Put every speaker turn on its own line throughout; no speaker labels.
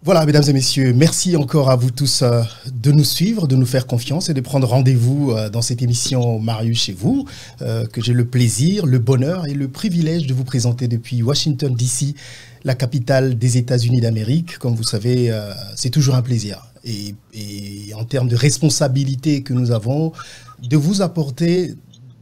Voilà, mesdames et messieurs, merci encore à vous tous de nous suivre, de nous faire confiance et de prendre rendez-vous dans cette émission Marius chez vous, que j'ai le plaisir, le bonheur et le privilège de vous présenter depuis Washington, D.C., la capitale des États-Unis d'Amérique. Comme vous savez, c'est toujours un plaisir. Et en termes de responsabilité que nous avons, de vous apporter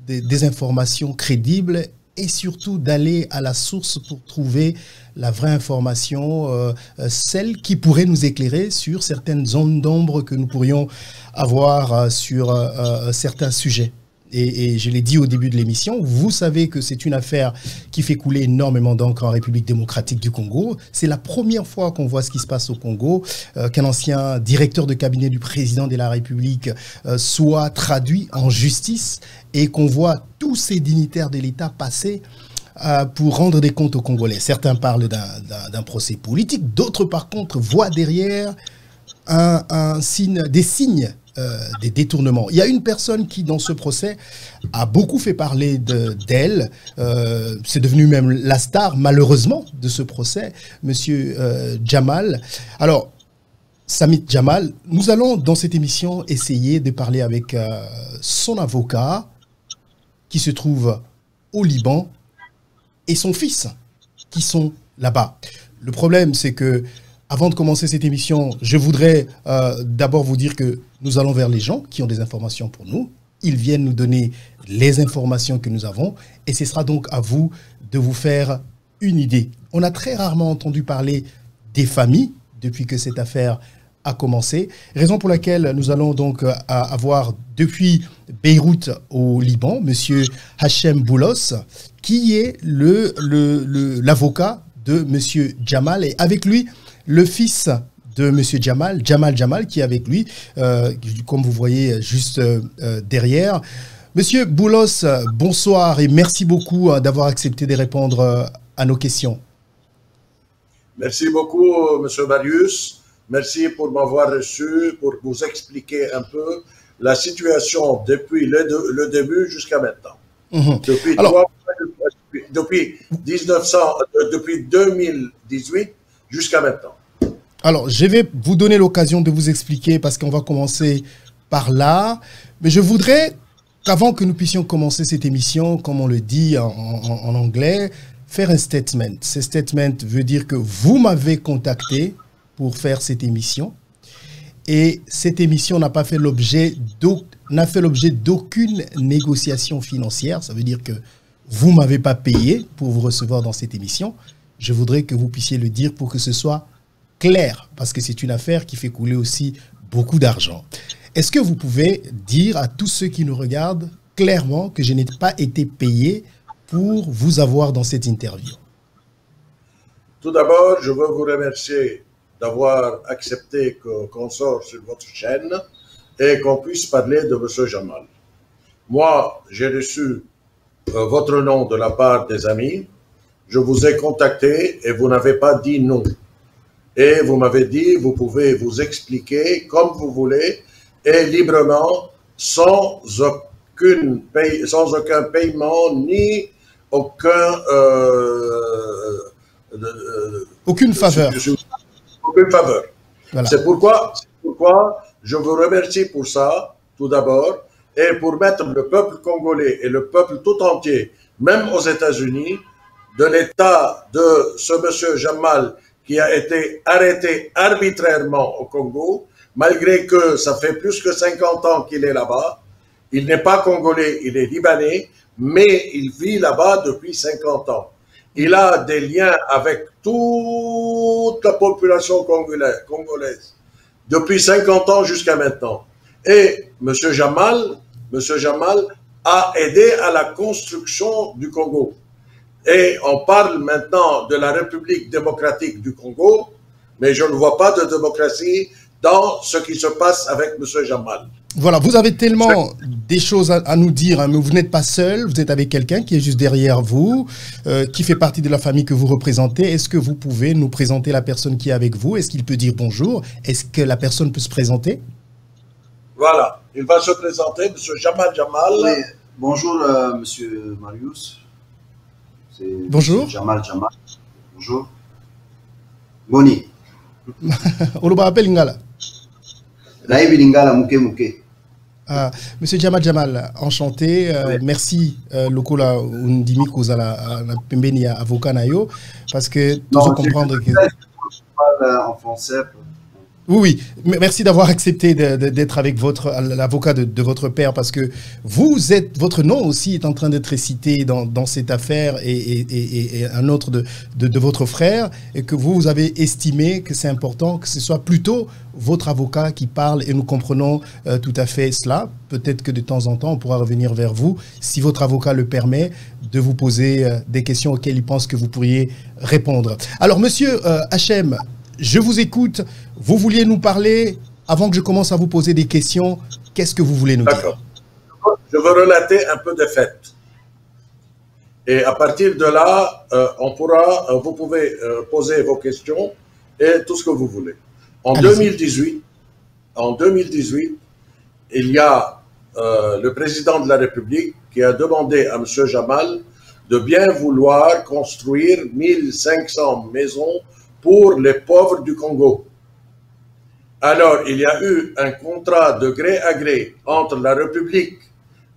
des informations crédibles et surtout d'aller à la source pour trouver la vraie information, celle qui pourrait nous éclairer sur certaines zones d'ombre que nous pourrions avoir sur certains sujets. Et je l'ai dit au début de l'émission, vous savez que c'est une affaire qui fait couler énormément d'encre en République démocratique du Congo. C'est la première fois qu'on voit ce qui se passe au Congo, qu'un ancien directeur de cabinet du président de la République soit traduit en justice et qu'on voit tous ces dignitaires de l'État passer pour rendre des comptes aux Congolais. Certains parlent d'un procès politique, d'autres par contre voient derrière des signes des détournements. Il y a une personne qui, dans ce procès, a beaucoup fait parler d'elle. C'est devenu même la star, malheureusement, de ce procès, Monsieur Jamal. Alors, Samit Jamal, nous allons, dans cette émission, essayer de parler avec son avocat, qui se trouve au Liban, et son fils, qui sont là-bas. Le problème, c'est que avant de commencer cette émission, je voudrais d'abord vous dire que nous allons vers les gens qui ont des informations pour nous. Ils viennent nous donner les informations que nous avons et ce sera donc à vous de vous faire une idée. On a très rarement entendu parler des familles depuis que cette affaire a commencé. Raison pour laquelle nous allons donc avoir depuis Beyrouth au Liban, Monsieur Hachem Boulos, qui est l'avocat de Monsieur Jamal et avec lui, le fils de M. Jamal, qui est avec lui, comme vous voyez juste derrière. Monsieur Boulos, bonsoir et merci beaucoup d'avoir accepté de répondre à nos questions.
Merci beaucoup, Monsieur Marius. Merci pour m'avoir reçu, pour vous expliquer un peu la situation depuis le début jusqu'à maintenant. Depuis 2018 jusqu'à maintenant.
Alors, je vais vous donner l'occasion de vous expliquer parce qu'on va commencer par là. Mais je voudrais qu'avant que nous puissions commencer cette émission, comme on le dit en anglais, faire un statement. Ce statement veut dire que vous m'avez contacté pour faire cette émission. Et cette émission n'a fait l'objet d'aucune négociation financière. Ça veut dire que vous ne m'avez pas payé pour vous recevoir dans cette émission. Je voudrais que vous puissiez le dire pour que ce soit clair, parce que c'est une affaire qui fait couler aussi beaucoup d'argent. Est-ce que vous pouvez dire à tous ceux qui nous regardent clairement que je n'ai pas été payé pour vous avoir dans cette interview?
Tout d'abord, je veux vous remercier d'avoir accepté qu'on sorte sur votre chaîne et qu'on puisse parler de M. Jamal. Moi, j'ai reçu votre nom de la part des amis. Je vous ai contacté et vous n'avez pas dit non. Et vous m'avez dit, vous pouvez vous expliquer comme vous voulez et librement, sans aucun paiement ni
aucune faveur.
Aucune faveur.
Voilà.
C'est pourquoi je vous remercie pour ça, tout d'abord, et pour mettre le peuple congolais et le peuple tout entier, même aux États-Unis, de l'état de ce monsieur Jamal qui a été arrêté arbitrairement au Congo, malgré que ça fait plus que 50 ans qu'il est là-bas. Il n'est pas congolais, il est libanais, mais il vit là-bas depuis 50 ans. Il a des liens avec toute la population congolaise, depuis 50 ans jusqu'à maintenant. Et M. Jamal a aidé à la construction du Congo. Et on parle maintenant de la République démocratique du Congo, mais je ne vois pas de démocratie dans ce qui se passe avec M. Jamal.
Voilà, vous avez tellement des choses à nous dire, hein, mais vous n'êtes pas seul, vous êtes avec quelqu'un qui est juste derrière vous, qui fait partie de la famille que vous représentez. Est-ce que vous pouvez nous présenter la personne qui est avec vous? Est-ce qu'il peut dire bonjour? Est-ce que la personne peut se présenter?
Voilà, il va se présenter, M. Jamal.
Oui. Bonjour, M. Marius.
Bonjour.
Jamal. Bonjour. Boni.
Oloba appelle Lingala.
Raibi Lingala Muke Muke.
Monsieur Jamal, enchanté. Merci, Lokola Undimi Kozala, Pembeni avocat Nayo, parce que tout comprendre que.
En français.
Oui, merci d'avoir accepté d'être avec l'avocat de votre père, parce que votre nom aussi est en train d'être cité dans cette affaire et un autre de votre frère, et que vous avez estimé que c'est important que ce soit plutôt votre avocat qui parle, et nous comprenons tout à fait cela. Peut-être que de temps en temps, on pourra revenir vers vous, si votre avocat le permet, de vous poser des questions auxquelles il pense que vous pourriez répondre. Alors, monsieur Hachem, je vous écoute. Vous vouliez nous parler, avant que je commence à vous poser des questions, qu'est-ce que vous voulez nous dire?
D'accord. Je veux relater un peu des faits. Et à partir de là, vous pouvez poser vos questions et tout ce que vous voulez. En 2018, il y a le président de la République qui a demandé à M. Jamal de bien vouloir construire 1500 maisons pour les pauvres du Congo. Alors, il y a eu un contrat de gré à gré entre la République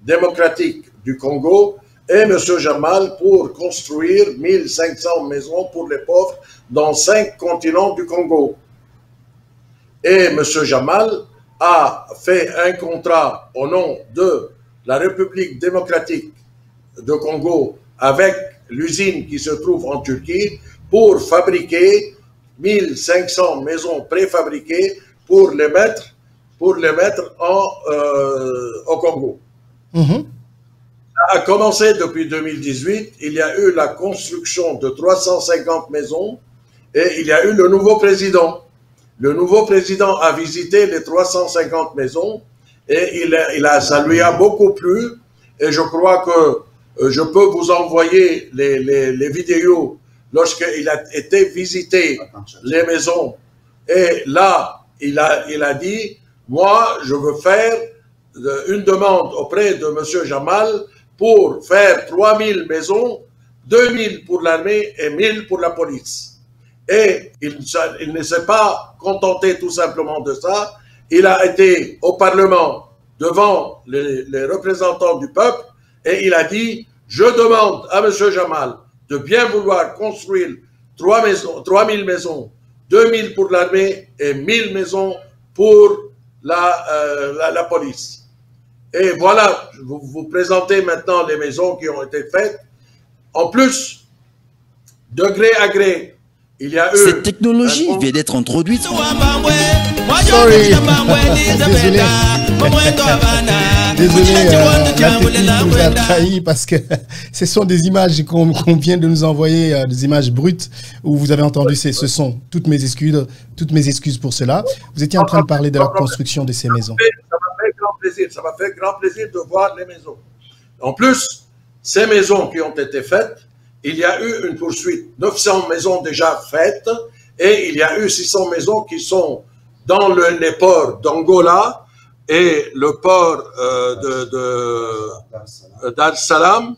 démocratique du Congo et M. Jamal pour construire 1500 maisons pour les pauvres dans 5 continents du Congo. Et M. Jamal a fait un contrat au nom de la République démocratique du Congo avec l'usine qui se trouve en Turquie pour fabriquer 1500 maisons préfabriquées pour les mettre au Congo. Ça a commencé depuis 2018. Il y a eu la construction de 350 maisons et il y a eu le nouveau président. Le nouveau président a visité les 350 maisons et ça lui a beaucoup plu. Et je crois que je peux vous envoyer les vidéos lorsqu'il a été visiter les maisons. Et là, il a dit, moi, je veux faire une demande auprès de M. Jamal pour faire 3000 maisons, 2000 pour l'armée et 1000 pour la police. Et il ne s'est pas contenté tout simplement de ça. Il a été au Parlement devant les représentants du peuple et il a dit, je demande à M. Jamal de bien vouloir construire 3000 maisons, 2000 pour l'armée et 1000 maisons pour la police. Et voilà, je vous présenter maintenant les maisons qui ont été faites. En plus, de gré à gré, il y a eu...
Cette technologie vient d'être introduite.
Sorry. Désolé, la technique nous a trahi parce que ce sont des images qu'on vient de nous envoyer, des images brutes où vous avez entendu ce son. Toutes mes excuses pour cela. Vous étiez en train de parler de la construction de ces maisons.
Ça m'a fait grand plaisir de voir les maisons. En plus, ces maisons qui ont été faites, il y a eu une poursuite. 900 maisons déjà faites et il y a eu 600 maisons qui sont dans les ports d'Angola et le port d'Al-Salam,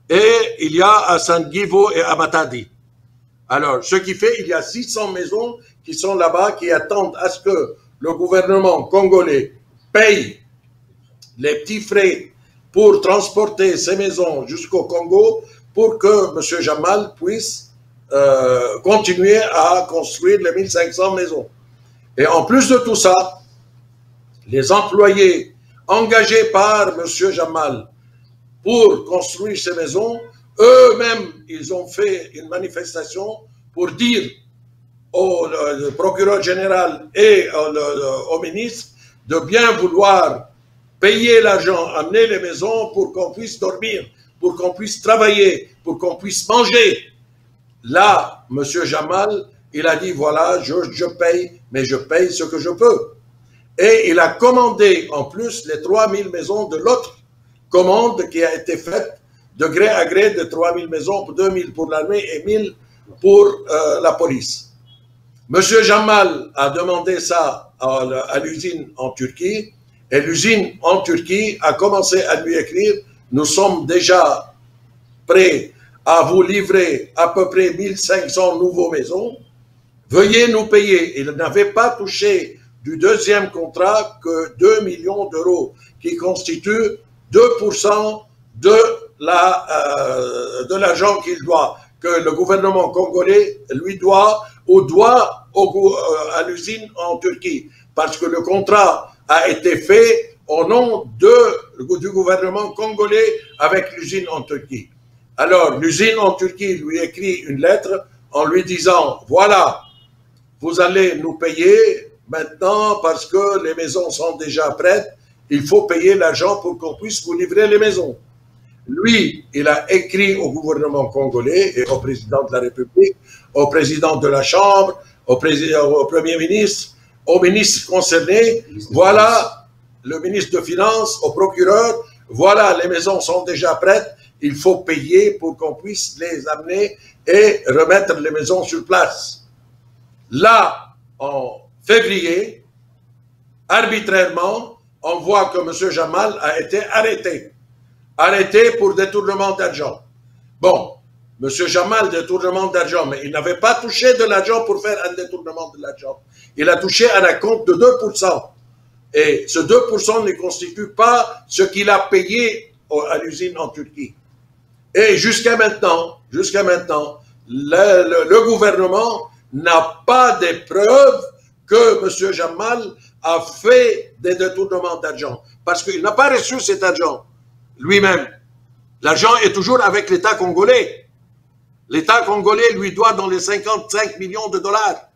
et il y a à San-Givo et à Matadi. Alors, ce qui fait, il y a 600 maisons qui sont là-bas, qui attendent à ce que le gouvernement congolais paye les petits frais pour transporter ces maisons jusqu'au Congo, pour que M. Jamal puisse continuer à construire les 1500 maisons. Et en plus de tout ça, les employés engagés par M. Jamal pour construire ces maisons, eux-mêmes, ils ont fait une manifestation pour dire au procureur général et au ministre de bien vouloir payer l'argent, amener les maisons pour qu'on puisse dormir, pour qu'on puisse travailler, pour qu'on puisse manger. Là, M. Jamal, il a dit, voilà, je paye, mais je paye ce que je peux. Et il a commandé en plus les 3000 maisons de l'autre commande qui a été faite de gré à gré de 3000 maisons, 2000 pour l'armée et 1000 pour la police. M. Jamal a demandé ça à l'usine en Turquie et l'usine en Turquie a commencé à lui écrire, nous sommes déjà prêts à vous livrer à peu près 1500 nouvelles maisons. veuillez nous payer. Il n'avait pas touché du deuxième contrat que 2 millions d'euros, qui constitue 2% de l'argent qu'il doit, que le gouvernement congolais lui doit, ou doit à l'usine en Turquie. Parce que le contrat a été fait au nom du gouvernement congolais avec l'usine en Turquie. Alors, l'usine en Turquie lui écrit une lettre en lui disant, voilà, vous allez nous payer maintenant parce que les maisons sont déjà prêtes, il faut payer l'argent pour qu'on puisse vous livrer les maisons. Lui, il a écrit au gouvernement congolais et au président de la République, au président de la Chambre, au Premier ministre, aux ministres concernés, voilà, le ministre de Finances, au procureur, voilà, les maisons sont déjà prêtes, il faut payer pour qu'on puisse les amener et remettre les maisons sur place. Là, en février, arbitrairement, on voit que M. Jamal a été arrêté. Arrêté pour détournement d'argent. Bon, M. Jamal, détournement d'argent, mais il n'avait pas touché de l'argent pour faire un détournement de l'argent. Il a touché un acompte de 2%. Et ce 2% ne constitue pas ce qu'il a payé à l'usine en Turquie. Et jusqu'à maintenant, le gouvernement n'a pas de preuves que M. Jamal a fait des détournements d'argent. Parce qu'il n'a pas reçu cet argent lui-même. L'argent est toujours avec l'État congolais. L'État congolais lui doit dans les 55 millions de dollars.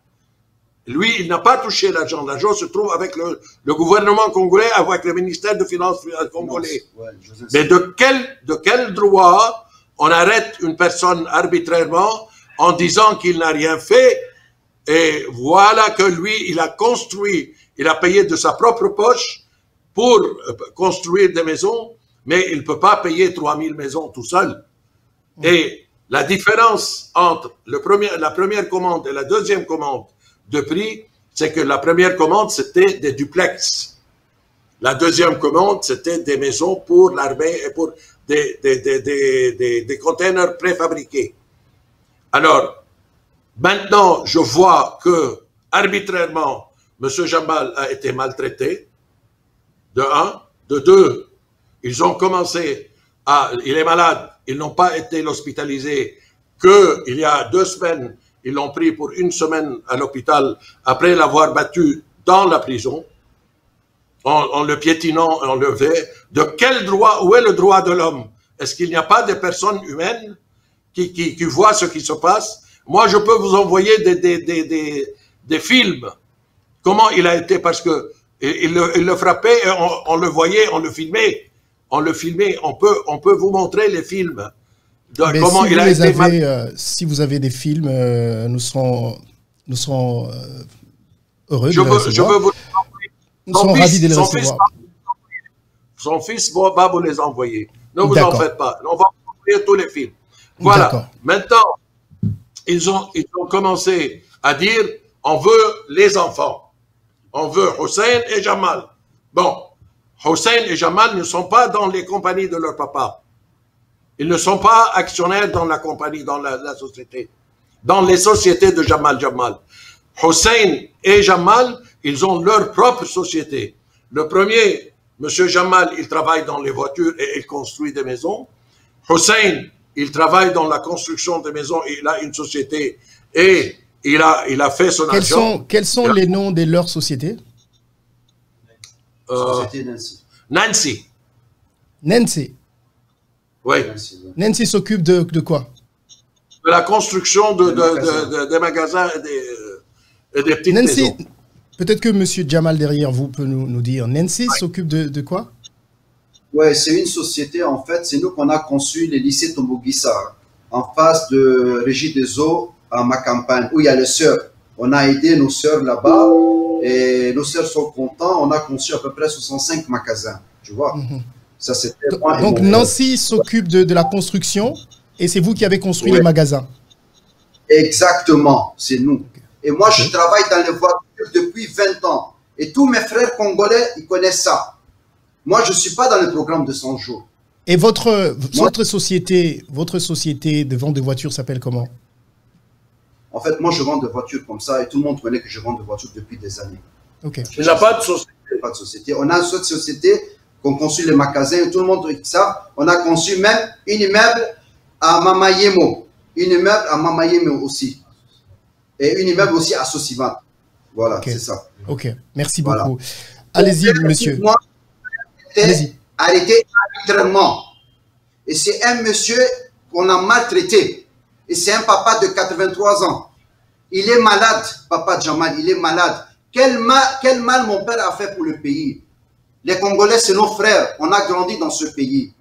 Lui, il n'a pas touché l'argent. L'argent se trouve avec le gouvernement congolais, avec le ministère de Finances congolais. Mais de quel droit on arrête une personne arbitrairement en disant qu'il n'a rien fait, et voilà que lui, il a construit, il a payé de sa propre poche pour construire des maisons, mais il ne peut pas payer 3000 maisons tout seul. Et la différence entre la première commande et la deuxième commande de prix, c'est que la première commande, c'était des duplex. La deuxième commande, c'était des maisons pour l'armée et pour des containers préfabriqués. Alors, maintenant, je vois que, arbitrairement, M. Jamal a été maltraité, de un. De deux, ils ont commencé il est malade, ils n'ont pas été hospitalisés qu'il y a 2 semaines, ils l'ont pris pour 1 semaine à l'hôpital après l'avoir battu dans la prison, en le piétinant et en le fait. De quel droit, où est le droit de l'homme? Est-ce qu'il n'y a pas de personnes humaines qui voient ce qui se passe? Moi, je peux vous envoyer des films. Comment il a été, parce que il le frappait, et on le voyait, on le filmait. On peut vous montrer les films.
Mais comment si il a été si vous avez des films, nous serons heureux de les recevoir. Je veux vous nous serons ravis de les recevoir.
Son fils va vous les envoyer. Ne vous en faites pas. On va vous envoyer tous les films. Voilà. Maintenant, ils ont commencé à dire, on veut les enfants. On veut Hussein et Jamal. Bon, Hussein et Jamal ne sont pas dans les compagnies de leur papa. Ils ne sont pas actionnaires dans la compagnie, dans la société. Dans les sociétés de Jamal. Hussein et Jamal, ils ont leur propre société. Le premier, M. Jamal, il travaille dans les voitures et il construit des maisons. Hussein, il travaille dans la construction des maisons et il a une société et il a fait son argent.
Quels sont les noms de leurs sociétés?
Société Nancy.
Nancy.
Oui.
Nancy s'occupe de quoi?
De la construction des magasins et des petites maisons.
Peut-être que M. Jamal derrière vous peut nous dire. Nancy s'occupe de quoi?
Oui, c'est une société, en fait, c'est nous qu'on a conçu le lycée Tombogissa, en face de Régie des Eaux, à ma campagne, où il y a les sœurs. On a aidé nos sœurs là-bas, et nos sœurs sont contents. On a conçu à peu près 65 magasins, tu vois. Ça, c'était
donc Nancy s'occupe de la construction, et c'est vous qui avez construit les magasins?
Exactement, c'est nous. Et moi, je travaille dans les voitures depuis 20 ans. Et tous mes frères congolais, ils connaissent ça. Moi, je ne suis pas dans le programme de 100 jours.
Et votre société de vente de voitures s'appelle comment?
En fait, moi, je vends des voitures comme ça et tout le monde connaît que je vends des voitures depuis des années.
Ok.
Il n'a pas de société.
Pas de société. On a une seule société qu'on conçut les magasins, tout le monde dit ça. On a conçu même un immeuble à Mamayemo. Un immeuble à Mamayemo aussi. Et un immeuble aussi à Sosivan. Voilà,
Okay.
c'est ça.
Ok, merci
Voilà.
beaucoup. Allez-y, monsieur.
Moi,
Allez-y.
arrêté arbitrairement. Et c'est un monsieur qu'on a maltraité. Et c'est un papa de 83 ans. Il est malade, papa Jamal, il est malade. Quel mal mon père a fait pour le pays. Les Congolais, c'est nos frères. On a grandi dans ce pays.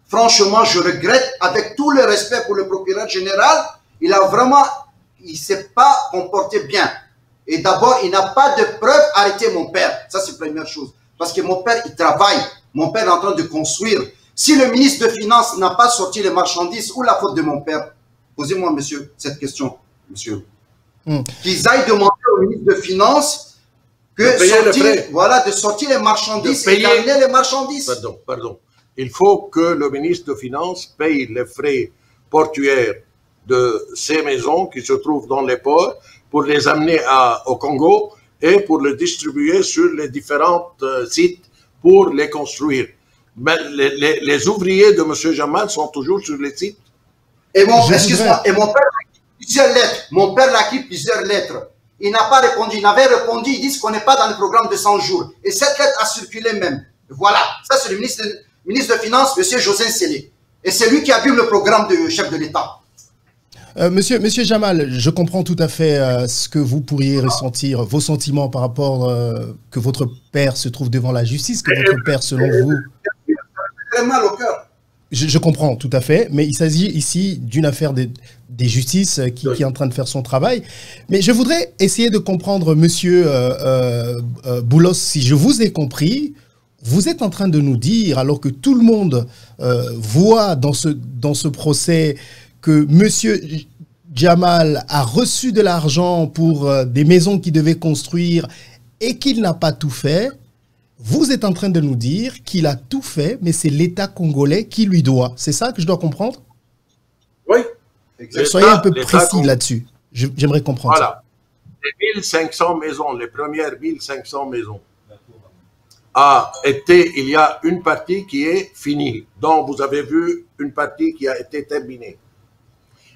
Franchement, je regrette, avec tout le respect pour le procureur général, il ne s'est pas comporté bien. Et d'abord, il n'a pas de preuve d'arrêter mon père. Ça, c'est la première chose. Parce que mon père, il travaille. Mon père est en train de construire. Si le ministre de Finances n'a pas sorti les marchandises, où la faute de mon père? Posez-moi, monsieur, cette question, monsieur. Qu'ils aillent demander au ministre de Finances de sortir les marchandises et d'amener les marchandises.
Pardon. Il faut que le ministre de Finances paye les frais portuaires de ces maisons qui se trouvent dans les ports pour les amener au Congo et pour les distribuer sur les différents sites pour les construire. Mais les ouvriers de M. Jamal sont toujours sur les sites.
Et mon père l'a écrit plusieurs lettres. Mon père l'a écrit plusieurs lettres. Il n'a pas répondu. Il avait répondu, ils disent qu'on n'est pas dans le programme de 100 jours. Et cette lettre a circulé même. Voilà. Ça, c'est le ministre de Finances, M. José Sélé. Et c'est lui qui a vu le programme du chef de l'État.
Monsieur Jamal, je comprends tout à fait ce que vous pourriez ressentir, vos sentiments par rapport que votre père se trouve devant la justice, que votre père, selon vous...
Ça fait très mal au cœur.
Je comprends tout à fait, mais il s'agit ici d'une affaire des justices qui est en train de faire son travail. Mais je voudrais essayer de comprendre, monsieur Boulos, si je vous ai compris, vous êtes en train de nous dire, alors que tout le monde voit dans ce procès que monsieur Jamal a reçu de l'argent pour des maisons qu'il devait construire et qu'il n'a pas tout fait, vous êtes en train de nous dire qu'il a tout fait, mais c'est l'État congolais qui lui doit. C'est ça que je dois comprendre?
Oui.
Soyez un peu précis là-dessus. J'aimerais comprendre ça.
Les 1500 maisons, les premières 1500 maisons, il y a une partie qui est finie, dont vous avez vu une partie qui a été terminée.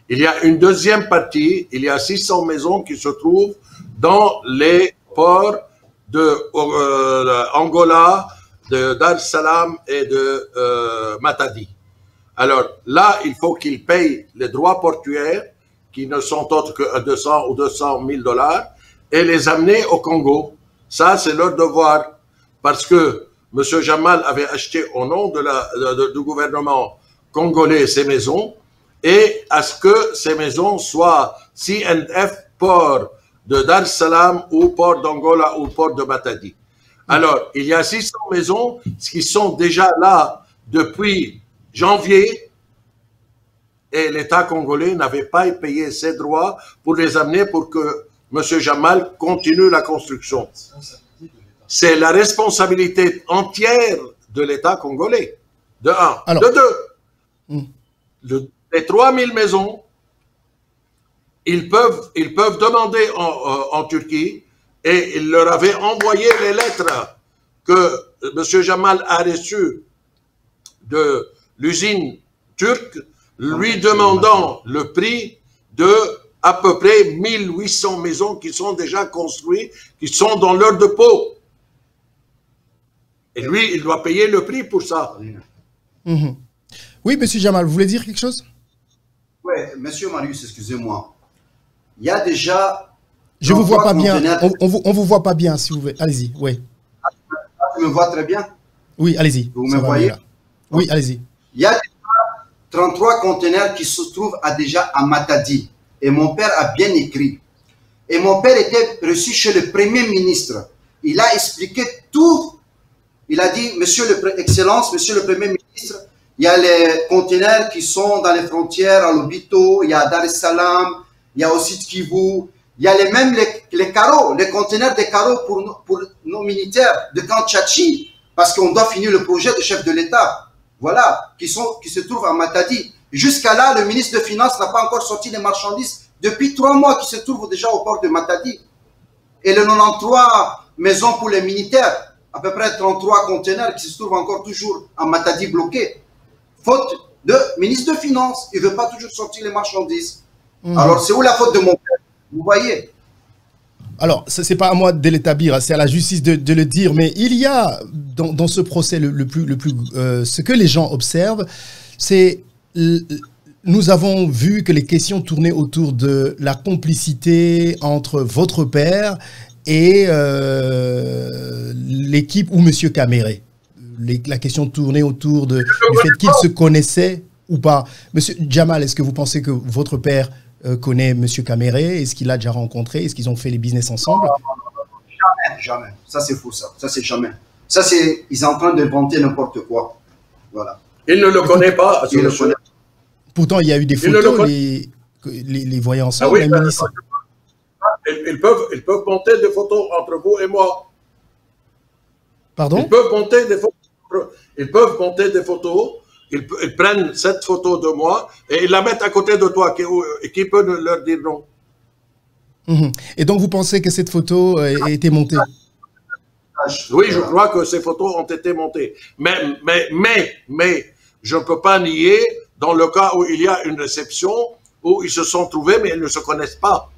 Il y a une deuxième partie, il y a 600 maisons qui se trouvent dans les ports de Angola, de Dar es Salaam et de Matadi. Alors là, il faut qu'ils payent les droits portuaires, qui ne sont autres que 200 ou 200 000 $, et les amener au Congo. Ça, c'est leur devoir, parce que M. Jamal avait acheté au nom du gouvernement congolais ces maisons, et à ce que ces maisons soient CNF port de Dar es Salaam ou port d'Angola ou port de Matadi. Alors, il y a 600 maisons qui sont déjà là depuis janvier et l'État congolais n'avait pas payé ses droits pour les amener pour que M. Jamal continue la construction. C'est la responsabilité entière de l'État congolais, de un. Alors, de deux, les 3000 maisons, ils peuvent demander en Turquie, et il leur avait envoyé les lettres que M. Jamal a reçues de l'usine turque, lui demandant le prix de à peu près 1800 maisons qui sont déjà construites, qui sont dans leur dépôt. Et lui, il doit payer le prix pour ça.
Oui, M. Jamal, vous voulez dire quelque chose?
Oui, M. Marius, excusez-moi. Il y a déjà...
Je ne vous vois pas bien. On vous voit pas bien, si vous voulez. Allez-y, oui.
Tu me vois très bien?
Oui, allez-y.
Vous me voyez?
Oui, allez-y.
Il y a déjà 33 conteneurs qui se trouvent déjà à Matadi. Et mon père a bien écrit. Et mon père était reçu chez le Premier ministre. Il a expliqué tout. Il a dit, Excellence, Monsieur le Premier ministre, il y a les conteneurs qui sont dans les frontières à Lobito, il y a Dar es Salaam, il y a aussi Kivu, il y a même les carreaux, les conteneurs des carreaux pour nos militaires de Camp Tchachi, parce qu'on doit finir le projet de chef de l'État. Voilà, qui se trouvent à Matadi. Jusqu'à là, le ministre de Finances n'a pas encore sorti les marchandises depuis 3 mois qui se trouve déjà au port de Matadi. Et les 93 maisons pour les militaires, à peu près 33 conteneurs qui se trouvent encore toujours à Matadi bloqués. Faute de ministre de Finances, il ne veut pas toujours sortir les marchandises. Alors c'est où la faute de mon père? Vous voyez?
Alors, ce n'est pas à moi de l'établir, c'est à la justice de le dire, mais il y a dans ce procès ce que les gens observent, c'est nous avons vu que les questions tournaient autour de la complicité entre votre père et l'équipe ou M. Caméré. La question tournait autour du fait qu'ils se connaissaient ou pas. Monsieur Jamal, est-ce que vous pensez que votre père connaît M. Caméré? Est-ce qu'il l'a déjà rencontré? Est-ce qu'ils ont fait les business ensemble?
Jamais, jamais. Ça, c'est faux, ça. Ça, c'est jamais. Ça, c'est... Ils sont en train d'inventer n'importe quoi. Voilà.
Il ne le connaît pas.
Il le connaît.
Pourtant, il y a eu des photos, les voyant ensemble.
Ah oui, ils peuvent monter des photos entre vous et moi.
Pardon?
Ils peuvent monter des photos. Ils prennent cette photo de moi et ils la mettent à côté de toi. Qui peut leur dire non?
Et donc, vous pensez que cette photo a été montée?
Oui, je crois que ces photos ont été montées. Mais je ne peux pas nier, dans le cas où il y a une réception, où ils se sont trouvés, mais ils ne se connaissent pas.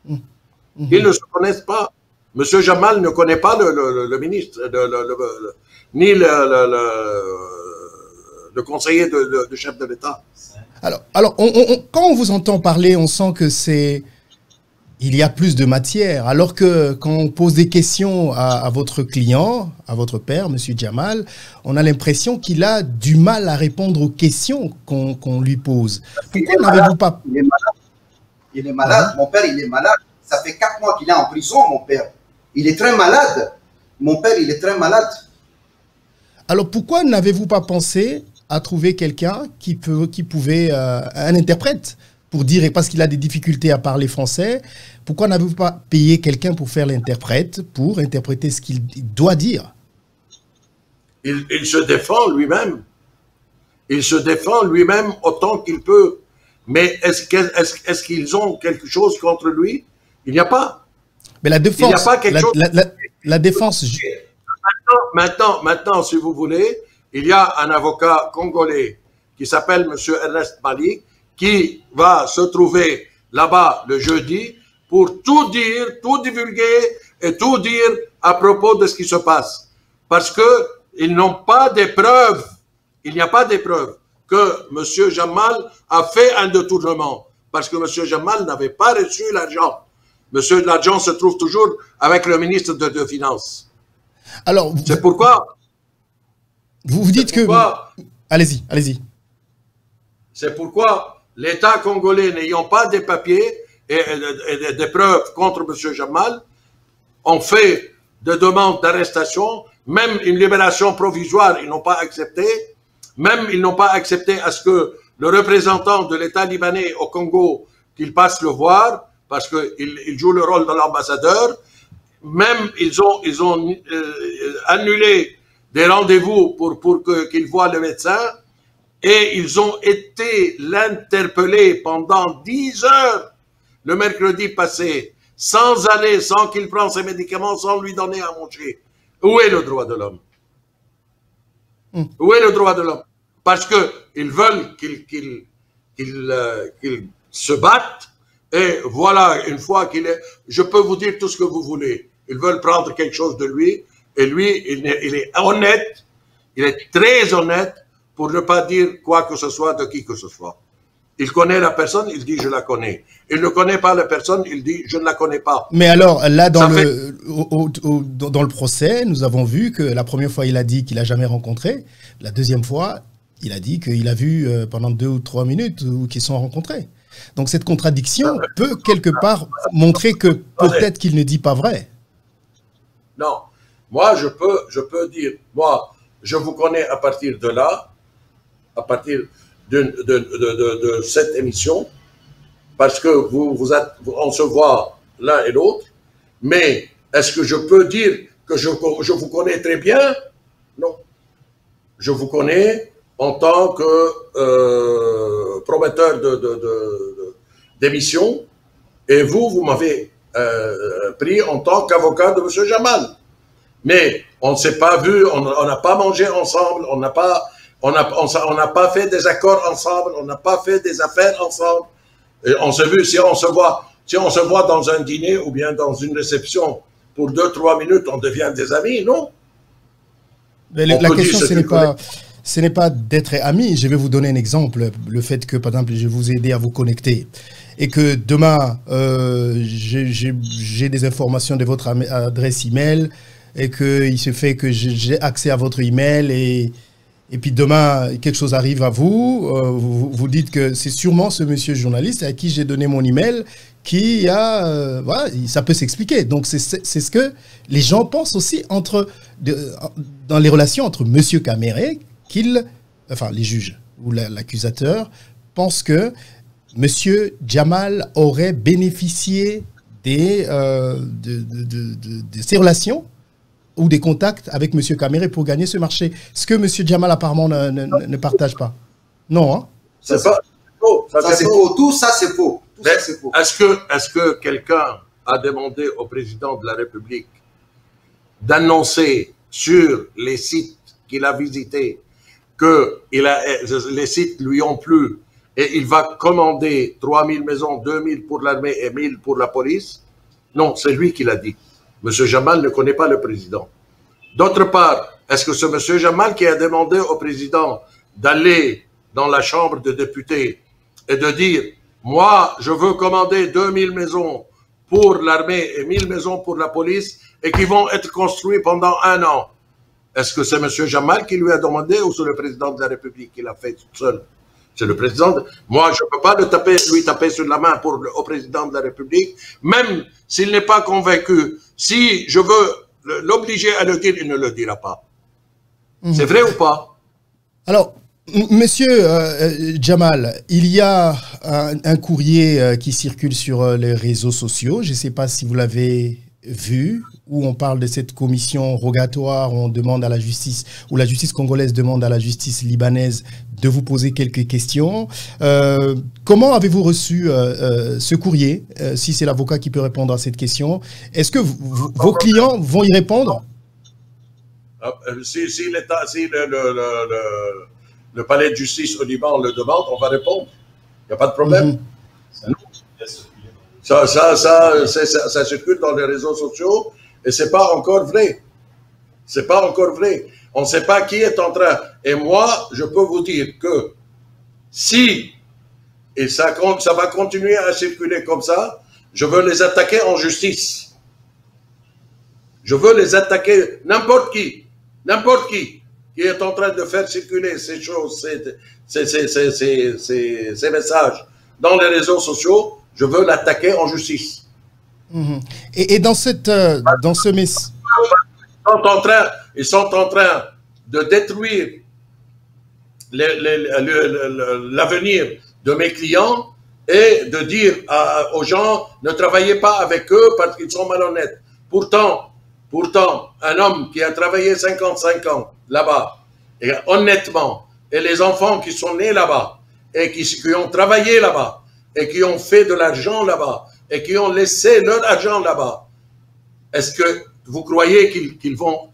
Ils ne se connaissent pas. Monsieur Jamal ne connaît pas le ministre, ni le conseiller de chef de l'État.
Alors quand on vous entend parler, on sent que il y a plus de matière. Alors que quand on pose des questions à votre client, à votre père, M. Jamal, on a l'impression qu'il a du mal à répondre aux questions qu'on lui pose. Pourquoi n'avez-vous pas...
Il est malade. Il est malade. Mon père, il est malade. Ça fait 4 mois qu'il est en prison, mon père. Il est très malade. Mon père, il est très malade.
Alors pourquoi n'avez-vous pas pensé à trouver quelqu'un qui pouvait, un interprète, pour dire, et parce qu'il a des difficultés à parler français, pourquoi n'avez-vous pas payé quelqu'un pour faire l'interprète, pour interpréter ce qu'il doit dire?
Il se défend lui-même. Il se défend lui-même autant qu'il peut. Mais est-ce qu'ils ont quelque chose contre lui? Il n'y a pas.
Mais la défense...
Il n'y a pas quelque chose...
La défense...
Maintenant, si vous voulez, il y a un avocat congolais qui s'appelle M. Ernest Malik, qui va se trouver là-bas le jeudi pour tout dire, tout divulguer et tout dire à propos de ce qui se passe. Parce qu'ils n'ont pas de preuves, il n'y a pas de preuves que M. Jamal a fait un détournement. Parce que M. Jamal n'avait pas reçu l'argent. L'argent se trouve toujours avec le ministre de Finances.
Alors,
c'est pourquoi...
Vous dites que... Allez-y, allez-y.
C'est pourquoi l'État congolais, n'ayant pas de papiers et des preuves contre M. Jamal, ont fait des demandes d'arrestation, même une libération provisoire, ils n'ont pas accepté. Même ils n'ont pas accepté à ce que le représentant de l'État libanais au Congo, qu'il passe le voir, parce qu'il joue le rôle de l'ambassadeur. Même ils ont annulé des rendez-vous pour qu'il voie le médecin. Et ils ont été l'interpeller pendant 10 heures le mercredi passé, sans aller, sans qu'il prenne ses médicaments, sans lui donner à manger. Où est le droit de l'homme? Où est le droit de l'homme? Parce qu'ils veulent qu'il se batte, et voilà, une fois qu'il est... Je peux vous dire tout ce que vous voulez. Ils veulent prendre quelque chose de lui, et lui, il est honnête, il est très honnête, pour ne pas dire quoi que ce soit de qui que ce soit. Il connaît la personne, il dit « je la connais ». Il ne connaît pas la personne, il dit « je ne la connais pas ».
Mais alors, là, dans le procès, nous avons vu que la première fois, il a dit qu'il n'a jamais rencontré. La deuxième fois, il a dit qu'il a vu pendant 2 ou 3 minutes ou qu'ils sont rencontrés. Donc cette contradiction peut quelque part montrer que peut-être qu'il ne dit pas vrai.
Non. Moi, je peux dire, moi, je vous connais à partir de là, à partir de cette émission, parce que on se voit l'un et l'autre, mais est-ce que je peux dire que je vous connais très bien? Non. Je vous connais en tant que prometteur d'émission, Et vous m'avez pris en tant qu'avocat de M. Jamal. Mais on ne s'est pas vu, on n'a pas mangé ensemble, on n'a pas fait des accords ensemble, on n'a pas fait des affaires ensemble. Et on s'est vu, si on se voit dans un dîner ou bien dans une réception pour 2-3 minutes, on devient des amis, non?
Mais la question, ce n'est pas d'être ami. Je vais vous donner un exemple. Le fait que, par exemple, je vous ai aidé à vous connecter et que demain, j'ai des informations de votre adresse email et qu'il se fait que j'ai accès à votre email et puis demain, quelque chose arrive à vous, vous dites que c'est sûrement ce monsieur journaliste à qui j'ai donné mon email qui a... voilà, ça peut s'expliquer. Donc, c'est ce que les gens pensent aussi dans les relations entre monsieur Caméré, enfin, les juges ou l'accusateur pensent que monsieur Jamal aurait bénéficié de ces relations ou des contacts avec M. Caméré pour gagner ce marché. Ce que M. Jamal apparemment ne partage pas. Non, hein?
C'est faux. Ça, c'est faux. Tout ça, c'est faux.
Est-ce que quelqu'un a demandé au président de la République d'annoncer sur les sites qu'il a visités que les sites lui ont plu et il va commander 3000 maisons, 2000 pour l'armée et 1000 pour la police? Non, c'est lui qui l'a dit. M. Jamal ne connaît pas le président. D'autre part, est-ce que c'est M. Jamal qui a demandé au président d'aller dans la chambre de députés et de dire « Moi, je veux commander 2000 maisons pour l'armée et 1000 maisons pour la police et qui vont être construites pendant 1 an ». Est-ce que c'est M. Jamal qui lui a demandé ou c'est le président de la République qui l'a fait tout seul? C'est le président. Moi, je ne peux pas lui taper sur la main au président de la République, même s'il n'est pas convaincu. Si je veux l'obliger à le dire, il ne le dira pas. C'est vrai ou pas?
Alors, monsieur Jamal, il y a un courrier qui circule sur les réseaux sociaux. Je ne sais pas si vous l'avez vu, où on parle de cette commission rogatoire, où on demande à la justice, où la justice congolaise demande à la justice libanaise de vous poser quelques questions. Comment avez-vous reçu ce courrier, si c'est l'avocat qui peut répondre à cette question? Est-ce que vos clients vont y répondre?
Si le palais de justice au Liban le demande, on va répondre. Il n'y a pas de problème. Ça circule dans les réseaux sociaux et c'est pas encore vrai. C'est pas encore vrai. On ne sait pas qui est en train. Et moi, je peux vous dire que si et ça va continuer à circuler comme ça, je veux les attaquer en justice. Je veux les attaquer, n'importe qui est en train de faire circuler ces choses, ces messages dans les réseaux sociaux, je veux l'attaquer en justice.
Et dans ce message,
ils sont en train de détruire l'avenir de mes clients et de dire aux gens ne travaillez pas avec eux parce qu'ils sont malhonnêtes. Pourtant, un homme qui a travaillé 55 ans là-bas, et honnêtement, et les enfants qui sont nés là-bas, et qui ont travaillé là-bas, et qui ont fait de l'argent là-bas, et qui ont laissé leur argent là-bas, est-ce que vous croyez qu'ils vont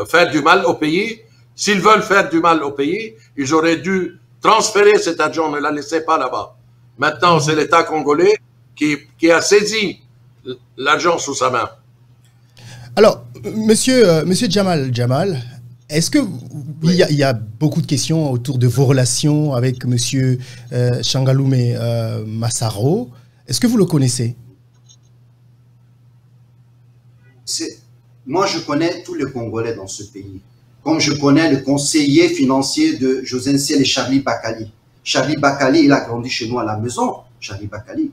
faire du mal au pays? S'ils veulent faire du mal au pays, ils auraient dû transférer cet argent, ne la laisser pas là-bas. Maintenant, c'est l'État congolais qui a saisi l'argent sous sa main.
Alors, monsieur Jamal, est-ce que il y a beaucoup de questions autour de vos relations avec monsieur Changalume Massaro? Est-ce que vous le connaissez?
Moi, je connais tous les Congolais dans ce pays. Comme je connais le conseiller financier de José Nsiel et Charlie Bakali. Charlie Bakali, il a grandi chez nous à la maison, Charlie Bakali.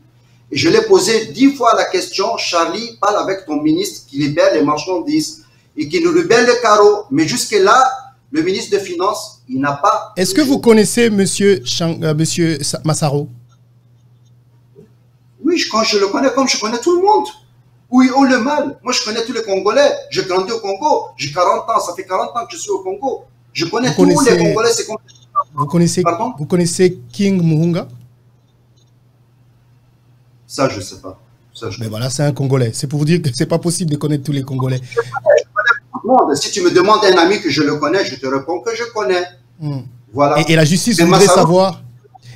Et je l'ai posé 10 fois la question, Charlie, parle avec ton ministre qui libère les marchandises et qui nous libère les carreaux. Mais jusque-là, le ministre des Finances, il n'a pas...
Est-ce que vous connaissez monsieur Massaro?
Oui, quand je le connais, comme je connais tout le monde. Oui, oh le mal. Moi, je connais tous les Congolais. J'ai grandi au Congo. J'ai 40 ans. Ça fait 40 ans que je suis au Congo. Je connais tous les Congolais.
Vous connaissez King Muhunga?
Ça, je ne sais pas. Ça,
Mais voilà, c'est un Congolais. C'est pour vous dire que c'est pas possible de connaître tous les Congolais.
Si tu me demandes un ami que je le connais, je te réponds que je connais. Voilà.
Et la justice voudrait savoir.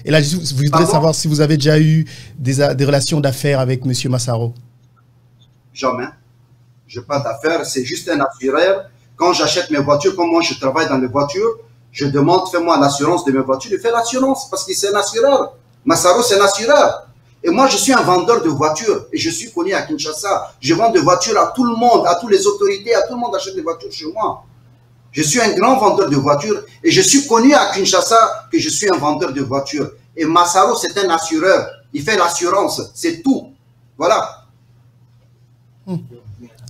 Et la justice voudrait savoir si vous avez déjà eu des relations d'affaires avec M. Massaro.
Jamais. Je n'ai pas d'affaires. C'est juste un assureur. Quand j'achète mes voitures, comme moi je travaille dans les voitures, je demande, fais-moi l'assurance de mes voitures. Il fait l'assurance parce que c'est un assureur. Massaro, c'est un assureur. Et moi, je suis un vendeur de voitures et je suis connu à Kinshasa. Je vends des voitures à tout le monde, à toutes les autorités, à tout le monde achète des voitures chez moi. Je suis un grand vendeur de voitures et je suis connu à Kinshasa que je suis un vendeur de voitures. Et Massaro, c'est un assureur. Il fait l'assurance, c'est tout. Voilà.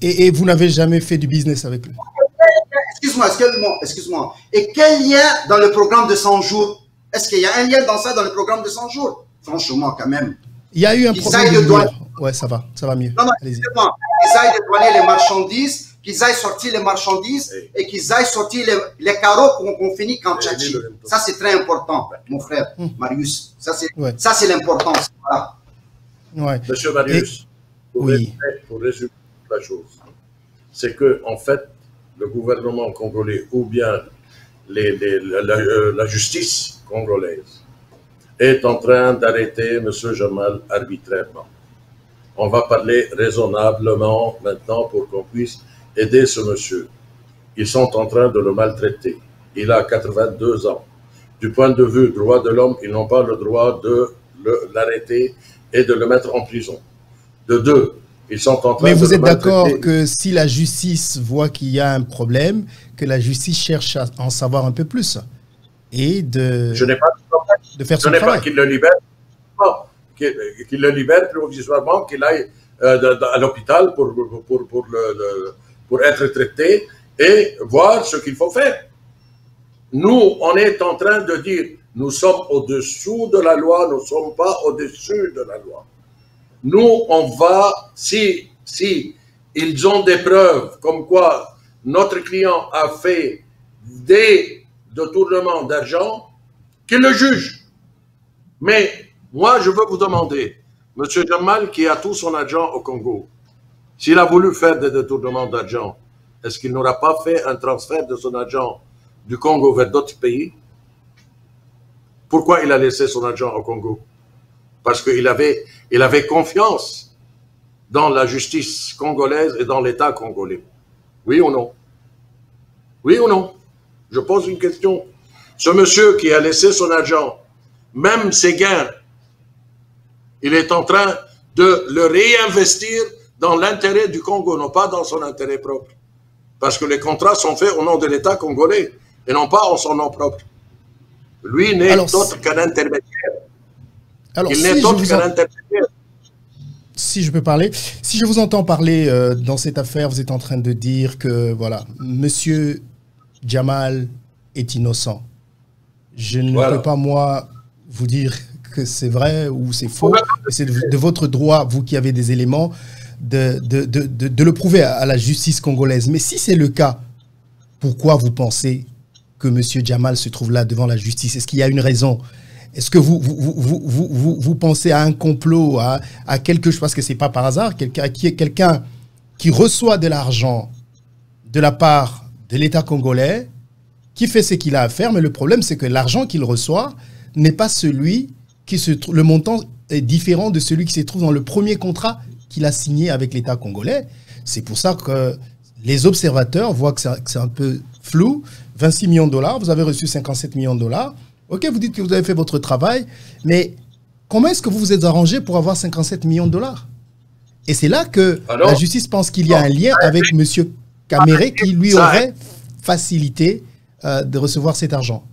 Et vous n'avez jamais fait du business avec lui?
Excuse-moi. Et quel lien dans le programme de 100 jours? Est-ce qu'il y a un lien dans ça, dans le programme de 100 jours? Franchement, quand même.
Il y a eu un problème de douane. Ouais, ça va mieux.
Non, exactement. Qu'ils aillent dédouaner les marchandises, qu'ils aillent sortir les marchandises et qu'ils aillent sortir les carreaux qu'on finit quand tchatchi. Ça, c'est très important, mon frère Marius. Ça, c'est l'importance. Voilà.
Ouais.
Monsieur Marius, pour résumer la chose, c'est que, en fait, le gouvernement congolais ou bien la justice congolaise est en train d'arrêter M. Jamal arbitrairement. On va parler raisonnablement maintenant pour qu'on puisse aider ce monsieur. Ils sont en train de le maltraiter. Il a 82 ans. Du point de vue droit de l'homme, ils n'ont pas le droit de l'arrêter et de le mettre en prison. De deux, ils sont en train de le maltraiter.
Mais vous êtes d'accord que si la justice voit qu'il y a un problème, que la justice cherche à en savoir un peu plus et de...
Je n'ai pas
de faire son travail.
Je n'ai pas qu'il le libère, qu'il le libère provisoirement, qu'il aille à l'hôpital pour être traité et voir ce qu'il faut faire. Nous, on est en train de dire, nous sommes au-dessous de la loi, nous ne sommes pas au-dessus de la loi. Nous, on va, si ils ont des preuves comme quoi notre client a fait des détournements d'argent, qu'ils le jugent. Mais moi, je veux vous demander, M. Jamal, qui a tout son argent au Congo, s'il a voulu faire des détournements d'argent, est-ce qu'il n'aura pas fait un transfert de son argent du Congo vers d'autres pays? Pourquoi il a laissé son argent au Congo? Parce qu'il avait confiance dans la justice congolaise et dans l'État congolais. Oui ou non? Oui ou non? Je pose une question. Ce monsieur qui a laissé son argent, même ses gains, il est en train de le réinvestir dans l'intérêt du Congo, non pas dans son intérêt propre. Parce que les contrats sont faits au nom de l'État congolais et non pas en son nom propre. Lui n'est autre qu'un intermédiaire. Il n'est autre qu'un intermédiaire.
Si je peux parler, si je vous entends parler dans cette affaire, vous êtes en train de dire que, voilà, monsieur Jamal est innocent. Je ne peux pas, moi, vous dire que c'est vrai ou c'est faux. C'est de votre droit, vous qui avez des éléments, de le prouver à la justice congolaise. Mais si c'est le cas, pourquoi vous pensez que M. Jamal se trouve là devant la justice? Est-ce qu'il y a une raison? Est-ce que vous pensez à un complot, à quelque chose? Parce que ce n'est pas par hasard, quelqu'un qui reçoit de l'argent de la part de l'État congolais, qui fait ce qu'il a à faire, mais le problème, c'est que l'argent qu'il reçoit n'est pas celui qui se trouve, le montant est différent de celui qui se trouve dans le premier contrat qu'il a signé avec l'État congolais. C'est pour ça que les observateurs voient que c'est un peu flou. 26 millions de dollars, vous avez reçu 57 millions de dollars. Ok, vous dites que vous avez fait votre travail, mais comment est-ce que vous vous êtes arrangé pour avoir 57 millions de dollars? Et c'est là que la justice pense qu'il y a un lien avec M. Caméré qui lui aurait facilité de recevoir cet argent.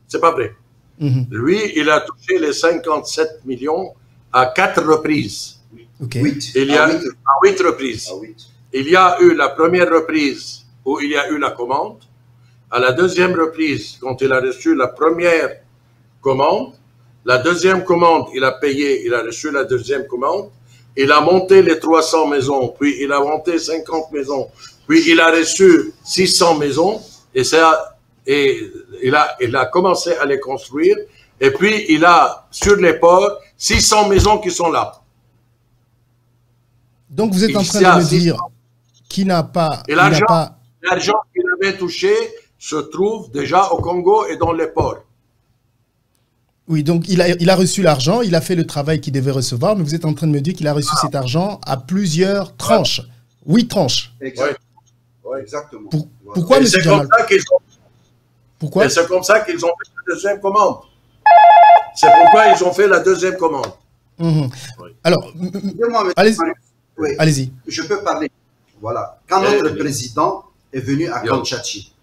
C'est pas vrai. Lui, il a touché les 57 millions à 4 reprises.
Okay.
8.
À 8 reprises. Il y a eu la première reprise où il y a eu la commande. À la deuxième reprise, quand il a reçu la première commande, la deuxième commande, il a payé, il a reçu la deuxième commande, il a monté les 300 maisons, puis il a monté 50 maisons, puis il a reçu 600 maisons, et il a commencé à les construire, et puis il a, sur les ports, 600 maisons qui sont là.
Donc vous êtes en train de me dire qu'il n'a pas...
Et l'argent qu'il avait touché se trouve déjà au Congo et dans les ports.
Oui, donc il a reçu l'argent, il a fait le travail qu'il devait recevoir, mais vous êtes en train de me dire qu'il a reçu cet argent à plusieurs tranches. 8 tranches.
Exactement. Ouais, exactement.
Pourquoi, M. Jamal? Pourquoi?
Et c'est comme ça qu'ils ont fait la deuxième commande. C'est pourquoi ils ont fait la deuxième commande.
Oui. Alors, allez-y.
Je peux parler. Voilà. Quand notre président est venu à Kanchachi.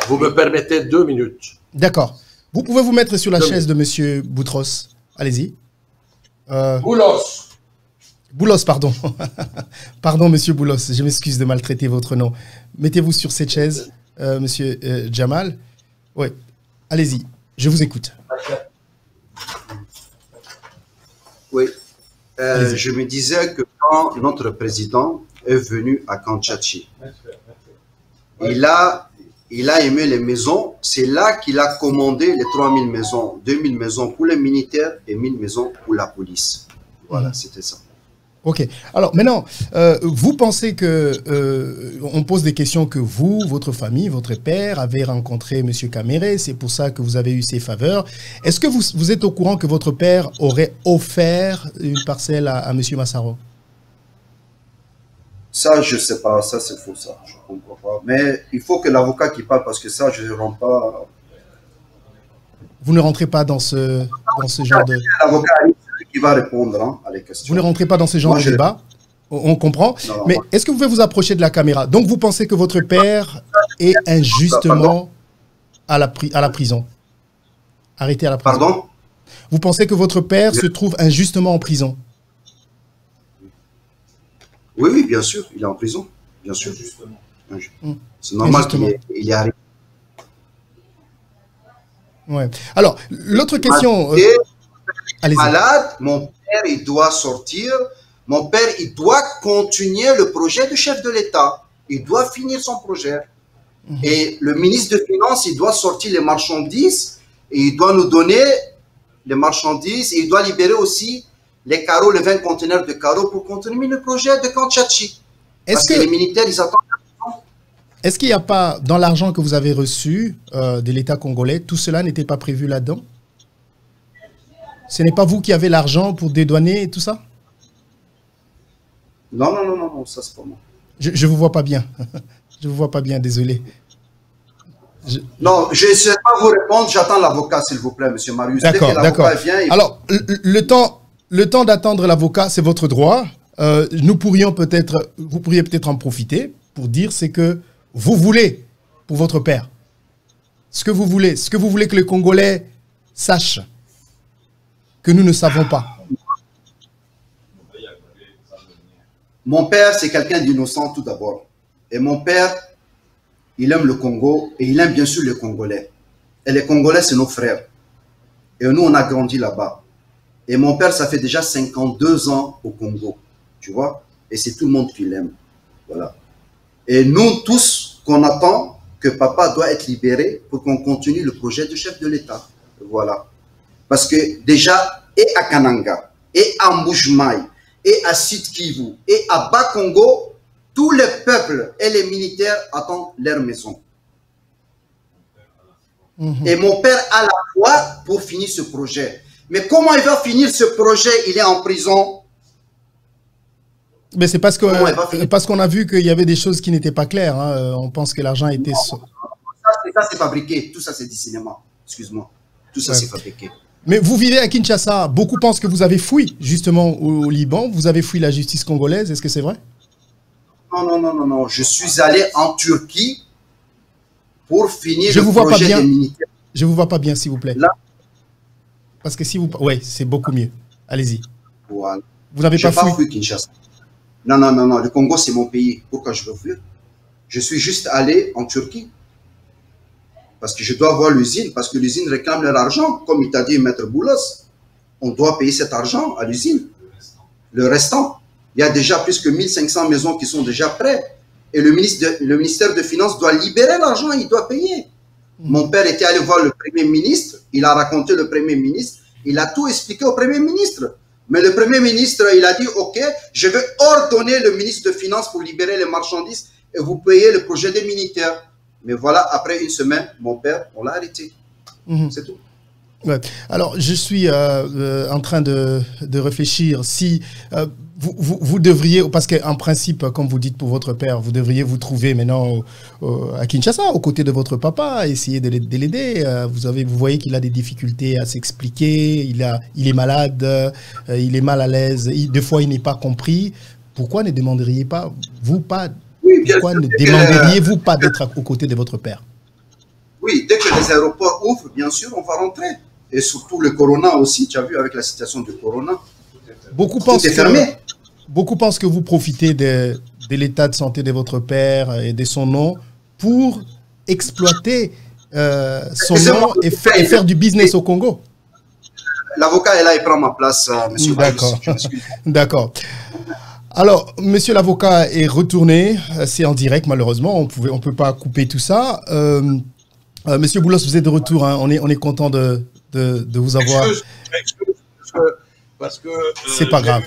Vous me permettez 2 minutes.
D'accord. Vous pouvez vous mettre sur la chaise de M. Boutros. Allez-y.
Boulos.
Boulos, pardon. Pardon, M. Boulos. Je m'excuse de maltraiter votre nom. Mettez-vous sur cette chaise, M. Jamal. Oui. Allez-y. Je vous écoute.
Oui. Je me disais que quand notre président est venu à Kanchachi, il a aimé les maisons. C'est là qu'il a commandé les 3000 maisons, 2000 maisons pour les militaires et 1000 maisons pour la police. Voilà, c'était ça.
Ok. Alors maintenant, vous pensez que on pose des questions que vous, votre famille, votre père avez rencontré M. Kamere, c'est pour ça que vous avez eu ces faveurs. Est-ce que vous êtes au courant que votre père aurait offert une parcelle à M. Massaro?
Ça, je ne sais pas. Ça, c'est faux, ça. Je ne comprends pas. Mais il faut que l'avocat qui parle, parce que ça, je ne rentre pas.
Vous ne rentrez pas dans ce genre de...
L'avocat qui va répondre hein, à les questions.
Vous ne rentrez pas dans ce genre de débat, on comprend. Non, mais est-ce que vous pouvez vous approcher de la caméra? Donc vous pensez que votre père est injustement à la prison? Arrêté à la prison.
Pardon?
Vous pensez que votre père se trouve injustement en prison?
Oui, oui, bien sûr, il est en prison, bien sûr. C'est normal qu'il y arrive.
Ouais. Alors, l'autre question...
malade, mon père, il doit sortir. Mon père, il doit continuer le projet du chef de l'État. Il doit finir son projet. Et le ministre de Finances, il doit sortir les marchandises et il doit nous donner les marchandises et il doit libérer aussi les carreaux, les 20 conteneurs de carreaux pour continuer le projet de Kanchachi. Parce que les militaires, ils attendent.
Est-ce qu'il n'y a pas, dans l'argent que vous avez reçu de l'État congolais, tout cela n'était pas prévu là-dedans? Ce n'est pas vous qui avez l'argent pour dédouaner et tout ça?
Non, non, non, non, ça c'est pas moi.
Je ne vous vois pas bien. Je ne vous vois pas bien, désolé.
Non, je ne sais pas vous répondre. J'attends l'avocat, s'il vous plaît, M. Marius.
D'accord, d'accord. Alors, le temps d'attendre l'avocat, c'est votre droit. Vous pourriez peut-être en profiter pour dire ce que vous voulez pour votre père. Ce que vous voulez que les Congolais sachent que nous ne savons pas.
Mon père, c'est quelqu'un d'innocent tout d'abord. Et mon père, il aime le Congo et il aime bien sûr les Congolais. Et les Congolais, c'est nos frères. Et nous, on a grandi là-bas. Et mon père, ça fait déjà 52 ans au Congo. Tu vois? Et c'est tout le monde qui l'aime. Voilà. Et nous tous, qu'on attend que papa doit être libéré pour qu'on continue le projet du chef de l'État. Voilà. Parce que déjà, et à Kananga, et à Mbujimayi, et à Sud-Kivu, et à Bas-Congo, tous les peuples et les militaires attendent leur maison. Et mon père a la foi pour finir ce projet. Mais comment il va finir ce projet? Il est en prison.
Mais c'est parce qu'on a vu qu'il y avait des choses qui n'étaient pas claires. Hein. On pense que l'argent était...
Ça, c'est fabriqué. Tout ça, c'est du cinéma. Excuse-moi. Tout ça, c'est fabriqué.
Mais vous vivez à Kinshasa. Beaucoup pensent que vous avez fui, justement, au Liban. Vous avez fui la justice congolaise. Est-ce que c'est vrai?
Non, non, non, non, non. Je suis allé en Turquie pour finir
le
projet des militaires.
Je ne vous vois pas bien, s'il vous plaît.
Là.
Parce que si vous... Oui, c'est beaucoup mieux. Allez-y.
Voilà.
Vous n'avez pas fui
Kinshasa. Non, non, non, non. Le Congo, c'est mon pays. Pourquoi je veux fuir? Je suis juste allé en Turquie. Parce que je dois voir l'usine. Parce que l'usine réclame leur argent. Comme il t'a dit, Maître Boulos. On doit payer cet argent à l'usine. Le restant. Il y a déjà plus que 1500 maisons qui sont déjà prêtes. Et le ministère de Finances doit libérer l'argent. Il doit payer. Mon père était allé voir le Premier ministre. Il a raconté le Premier ministre. Il a tout expliqué au Premier ministre. Mais le Premier ministre, il a dit, OK, je vais ordonner le ministre de Finances pour libérer les marchandises et vous payez le projet des militaires. Mais voilà, après une semaine, mon père, on l'a arrêté. C'est tout.
Ouais. Alors, je suis en train de réfléchir si vous devriez, parce qu'en principe, comme vous dites pour votre père, vous devriez vous trouver maintenant à Kinshasa, aux côtés de votre papa, essayer de l'aider. Vous voyez qu'il a des difficultés à s'expliquer, il est malade, il est mal à l'aise, des fois il n'est pas compris. Pourquoi ne demanderiez-vous pas d'être aux côtés de votre père?
Oui, dès que les aéroports ouvrent, bien sûr, on va rentrer. Et surtout le corona aussi, tu as vu avec la situation du corona.
Beaucoup pensent que vous profitez de l'état de santé de votre père et de son nom pour exploiter son nom et faire du business au Congo.
L'avocat est là, il prend ma place, monsieur.
D'accord. D'accord. Alors, monsieur l'avocat est retourné, c'est en direct malheureusement, on peut pas couper tout ça. Monsieur Boulos, vous êtes de retour, hein. On est content de vous avoir.
Excuse, parce que
c'est pas grave.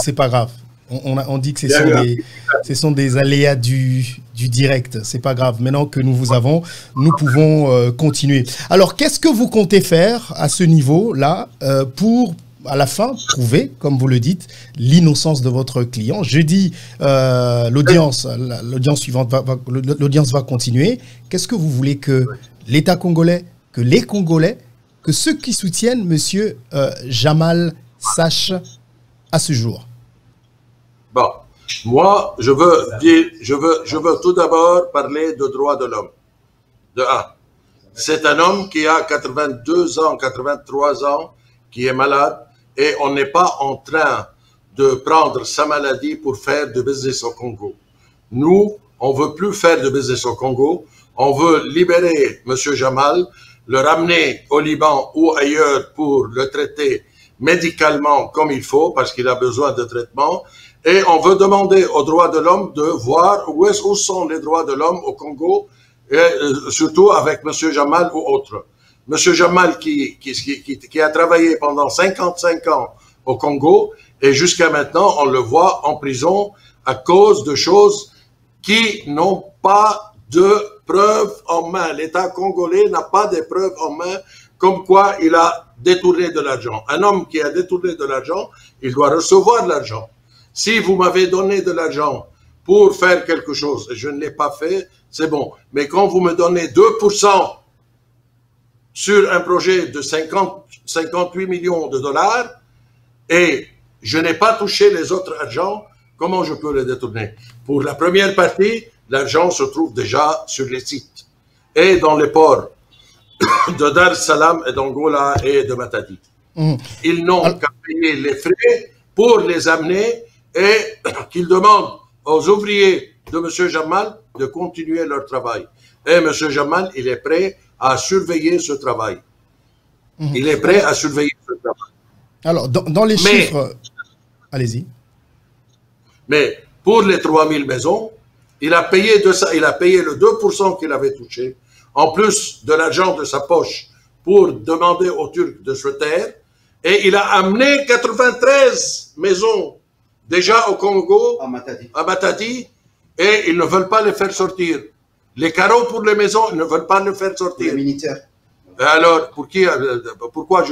C'est pas grave. On dit que ce sont des aléas du direct. C'est pas grave. Maintenant que nous vous avons, nous pouvons continuer. Alors, qu'est-ce que vous comptez faire à ce niveau-là pour, à la fin, prouver, comme vous le dites, l'innocence de votre client? Jeudi, l'audience suivante, l'audience va continuer. Qu'est-ce que vous voulez que l'État congolais, que les Congolais, que ceux qui soutiennent monsieur Jamal sachent à ce jour?
Bon, moi, je veux tout d'abord parler de droits de l'homme. De un, c'est un homme qui a 82 ans, 83 ans, qui est malade, et on n'est pas en train de prendre sa maladie pour faire du business au Congo. Nous, on veut plus faire de business au Congo. On veut libérer M. Jamal, le ramener au Liban ou ailleurs pour le traiter médicalement comme il faut, parce qu'il a besoin de traitement. Et on veut demander aux droits de l'homme de voir où sont les droits de l'homme au Congo, et surtout avec M. Jamal ou autre. M. Jamal qui a travaillé pendant 55 ans au Congo, et jusqu'à maintenant, on le voit en prison à cause de choses qui n'ont pas de preuves en main. L'État congolais n'a pas de preuves en main comme quoi il a détourné de l'argent. Un homme qui a détourné de l'argent, il doit recevoir de l'argent. Si vous m'avez donné de l'argent pour faire quelque chose et je ne l'ai pas fait, c'est bon. Mais quand vous me donnez 2% sur un projet de 58 millions de dollars et je n'ai pas touché les autres argents, comment je peux les détourner? Pour la première partie, l'argent se trouve déjà sur les sites et dans les ports de Dar es Salaam et d'Angola et de Matadi. Ils n'ont qu'à payer les frais pour les amener et qu'ils demandent aux ouvriers de M. Jamal de continuer leur travail. Et M. Jamal, il est prêt à surveiller ce travail. Il est prêt à surveiller ce travail.
Alors, dans les chiffres... Allez-y. Mais
pour les 3000 maisons, il a payé de ça, il a payé le 2% qu'il avait touché, en plus de l'argent de sa poche, pour demander aux Turcs de se taire, et il a amené 93 maisons déjà au Congo, à Matadi, et ils ne veulent pas les faire sortir. Les carreaux pour les maisons, ils ne veulent pas les faire sortir.
Les militaires.
Alors, pourquoi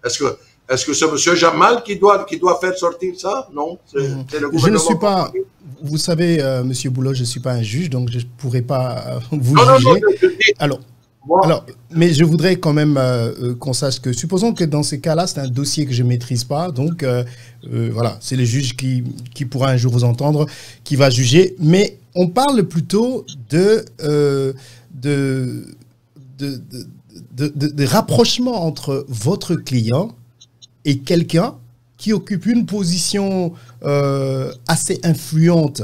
est-ce que c'est M. Jamal qui doit faire sortir ça? Non, c'est le gouvernement.
Je ne suis pas, vous savez, M. Boulot, je ne suis pas un juge, donc je ne pourrais pas vous juger. Non, alors, mais je voudrais quand même qu'on sache que, supposons que dans ces cas-là, c'est un dossier que je ne maîtrise pas, donc voilà, c'est le juge qui pourra un jour vous entendre, qui va juger, mais on parle plutôt de rapprochement entre votre client et quelqu'un qui occupe une position assez influente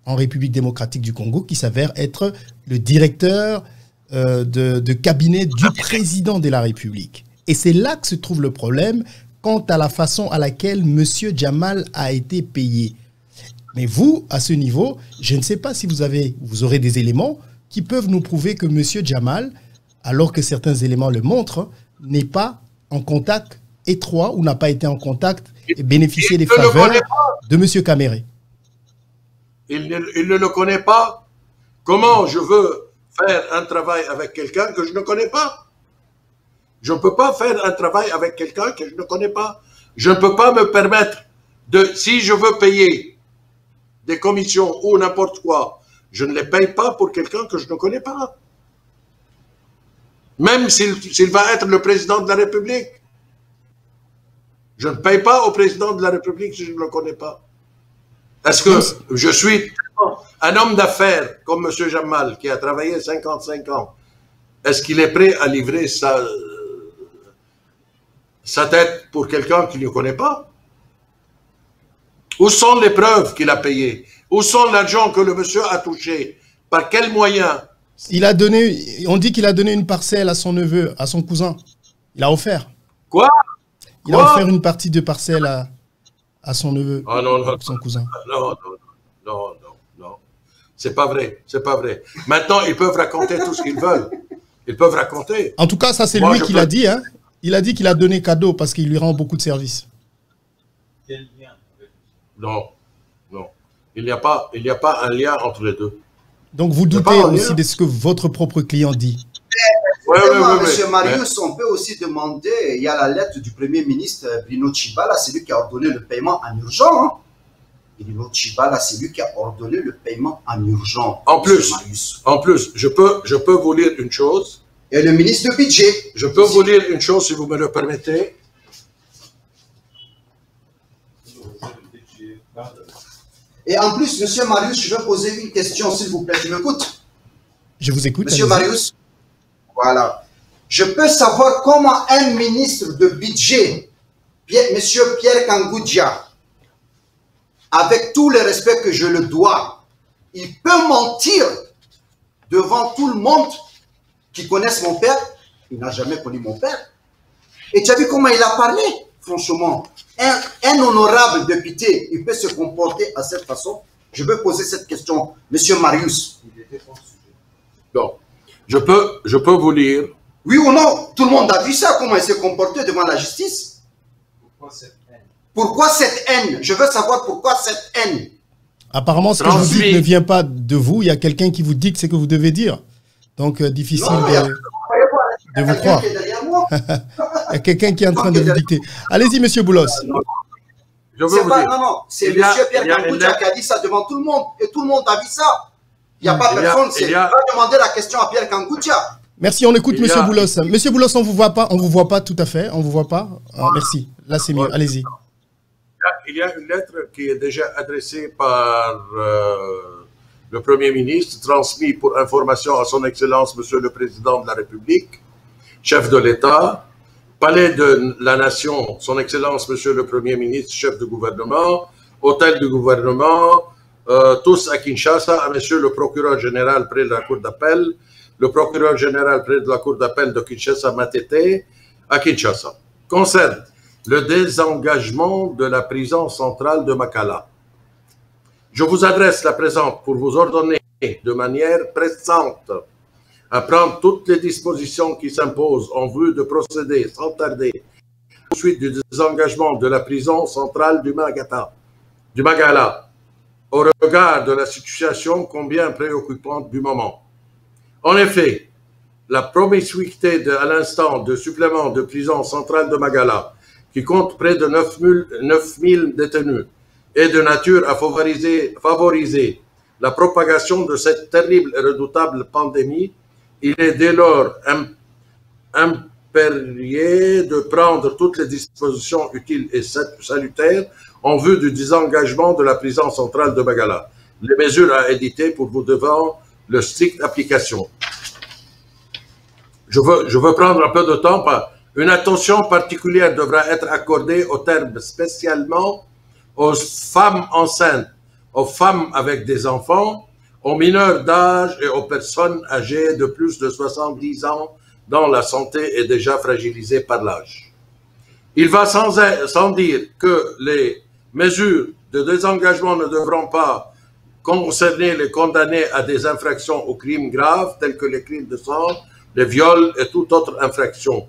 en République démocratique du Congo, qui s'avère être le directeur de cabinet du président de la République. Et c'est là que se trouve le problème quant à la façon à laquelle M. Jamal a été payé. Mais vous, à ce niveau, je ne sais pas si vous aurez des éléments qui peuvent nous prouver que M. Jamal, alors que certains éléments le montrent, n'est pas en contact étroit ou n'a pas été en contact et bénéficié des
ne le
faveurs
connaît pas.
de M. Caméré?
Il ne le connaît pas. Comment je veux faire un travail avec quelqu'un que je ne connais pas? Je ne peux pas faire un travail avec quelqu'un que je ne connais pas. Je ne peux pas me permettre de, si je veux payer des commissions ou n'importe quoi, je ne les paye pas pour quelqu'un que je ne connais pas. Même s'il va être le président de la République. Je ne paye pas au président de la République si je ne le connais pas. Est-ce que je suis un homme d'affaires comme M. Jamal, qui a travaillé 55 ans, est-ce qu'il est prêt à livrer sa tête pour quelqu'un qu'il ne connaît pas? Où sont les preuves qu'il a payées? Où sont l'argent que le monsieur a touché? Par quels moyens?
Il a donné, on dit qu'il a donné une parcelle à son neveu, à son cousin. Il a offert.
Quoi?
Il a offert une partie de parcelle à son neveu,
ah non, non,
son cousin.
Non. C'est pas vrai, c'est pas vrai. Maintenant, ils peuvent raconter tout ce qu'ils veulent. Ils peuvent raconter.
En tout cas, ça c'est lui qui l'a dit. Hein. Il a dit qu'il a donné cadeau parce qu'il lui rend beaucoup de services.
Non. Il n'y a pas un lien entre les deux.
Donc vous doutez aussi de ce que votre propre client dit.
Oui, Monsieur Marius, on peut aussi demander, il y a la lettre du Premier ministre Bruno Tshibala, c'est lui qui a ordonné le paiement en urgence. Hein. Bruno Tshibala, c'est lui qui a ordonné le paiement en urgence.
En plus, je peux vous lire une chose.
Et le ministre du budget.
Je peux vous lire une chose si vous me le permettez.
Et en plus, Monsieur Marius, je vais poser une question, s'il vous plaît. Tu m'écoutes?
Je vous écoute.
Monsieur Marius, voilà. Je peux savoir comment un ministre de budget, Monsieur Pierre Kangoudia, avec tout le respect que je le dois, il peut mentir devant tout le monde qui connaisse mon père. Il n'a jamais connu mon père. Et tu as vu comment il a parlé? Franchement, un honorable député, il peut se comporter à cette façon? Je veux poser cette question, Monsieur Marius.
Bon, je peux vous lire.
Oui ou non? Tout le monde a vu ça, comment il s'est comporté devant la justice. Pourquoi cette haine? Pourquoi cette haine? Je veux savoir pourquoi cette haine.
Apparemment, ce que vous dites ne vient pas de vous. Il y a quelqu'un qui vous dicte ce que vous devez dire. Donc, difficile de vous croire. Il y a quelqu'un qui est en train de vous dicter. Allez-y, Monsieur Boulos.
Non, c'est Monsieur Pierre Kangoudia qui a dit ça devant tout le monde. Et tout le monde a vu ça. Il n'y a pas personne. Il va demander la question à Pierre Kangoudia.
Merci, on écoute Monsieur Boulos. Monsieur Boulos, on vous voit pas tout à fait. On vous voit pas. Merci. Là, c'est mieux. Allez-y.
Il y a une lettre qui est déjà adressée par le Premier ministre, transmise pour information à son Excellence, Monsieur le Président de la République, chef de l'État, Palais de la Nation, son Excellence, Monsieur le Premier ministre, chef de gouvernement, Hôtel du gouvernement, tous à Kinshasa, à Monsieur le Procureur général près de la Cour d'appel, le Procureur général près de la Cour d'appel de Kinshasa, Matete, à Kinshasa. Concerne le désengagement de la prison centrale de Makala. Je vous adresse la présente pour vous ordonner de manière pressante à prendre toutes les dispositions qui s'imposent en vue de procéder sans tarder à la suite du désengagement de la prison centrale du Magala, au regard de la situation combien préoccupante du moment. En effet, la promiscuité à l'instant de supplément de prison centrale de Magala, qui compte près de 9000 détenus, est de nature à favoriser la propagation de cette terrible et redoutable pandémie. Il est dès lors impérieux de prendre toutes les dispositions utiles et salutaires en vue du désengagement de la prison centrale de Magala. Les mesures à éditer pour vous devant leur stricte application. Je veux prendre un peu de temps. Une attention particulière devra être accordée aux termes spécialement aux femmes enceintes, aux femmes avec des enfants, aux mineurs d'âge et aux personnes âgées de plus de 70 ans dont la santé est déjà fragilisée par l'âge. Il va sans dire que les mesures de désengagement ne devront pas concerner les condamnés à des infractions aux crimes graves tels que les crimes de sang, les viols et toute autre infraction.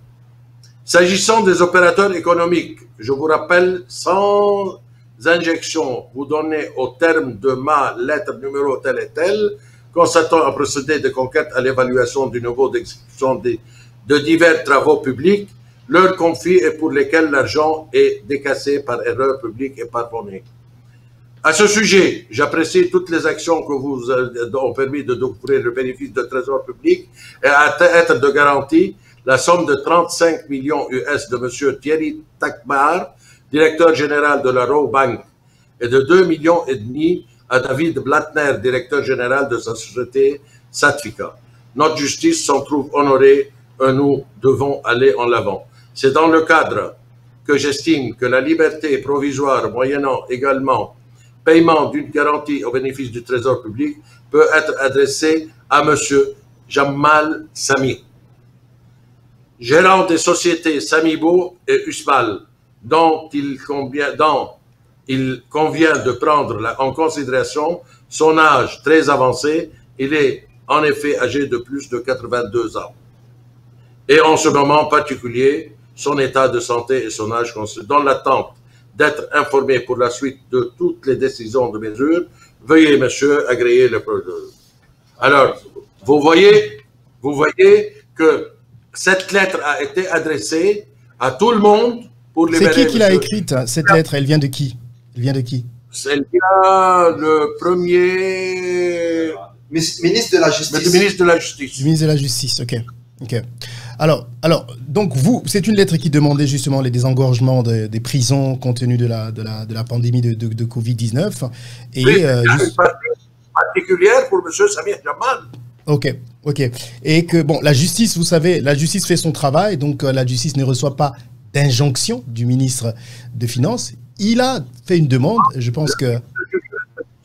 S'agissant des opérateurs économiques, je vous rappelle, sans injection, vous donnez au terme de ma lettre numéro tel et tel, constatant un procédé de conquête à l'évaluation du niveau d'exécution de divers travaux publics, leur conflit et pour lesquels l'argent est décaissé par erreur publique et par monnaie. À ce sujet, j'apprécie toutes les actions que vous ont permis de découvrir le bénéfice de trésor public et à titre de garantie, la somme de 35 millions US de M. Thierry Takmar, directeur général de la Rowe Bank, et de 2,5 millions à David Blattner, directeur général de sa société Satvica. Notre justice s'en trouve honorée et nous devons aller en l'avant. C'est dans le cadre que j'estime que la liberté provisoire, moyennant également paiement d'une garantie au bénéfice du trésor public, peut être adressée à M. Jamal Sami, gérant des sociétés Samibo et Usmal, dont il convient de prendre en considération son âge très avancé. Il est en effet âgé de plus de 82 ans. Et en ce moment particulier, son état de santé et son âge, dans l'attente d'être informé pour la suite de toutes les décisions de mesure, veuillez, monsieur, agréer le projet. Alors, vous voyez que cette lettre a été adressée à tout le monde pour libérer.
C'est qui l'a écrite, cette lettre? Elle vient de qui? Elle vient de qui?
Elle vient le premier
ministre de la Justice.
Le ministre de la Justice.
Le ministre de la Justice, ok. Ok. Alors, donc vous, c'est une lettre qui demandait justement les désengorgements des prisons compte tenu de la pandémie de Covid-19. Et
oui, une particulière pour M. Samir Jamal.
Ok, ok. Et que, bon, la justice, vous savez, la justice fait son travail, donc la justice ne reçoit pas d'injonction du ministre des Finances. Il a fait une demande, je pense que...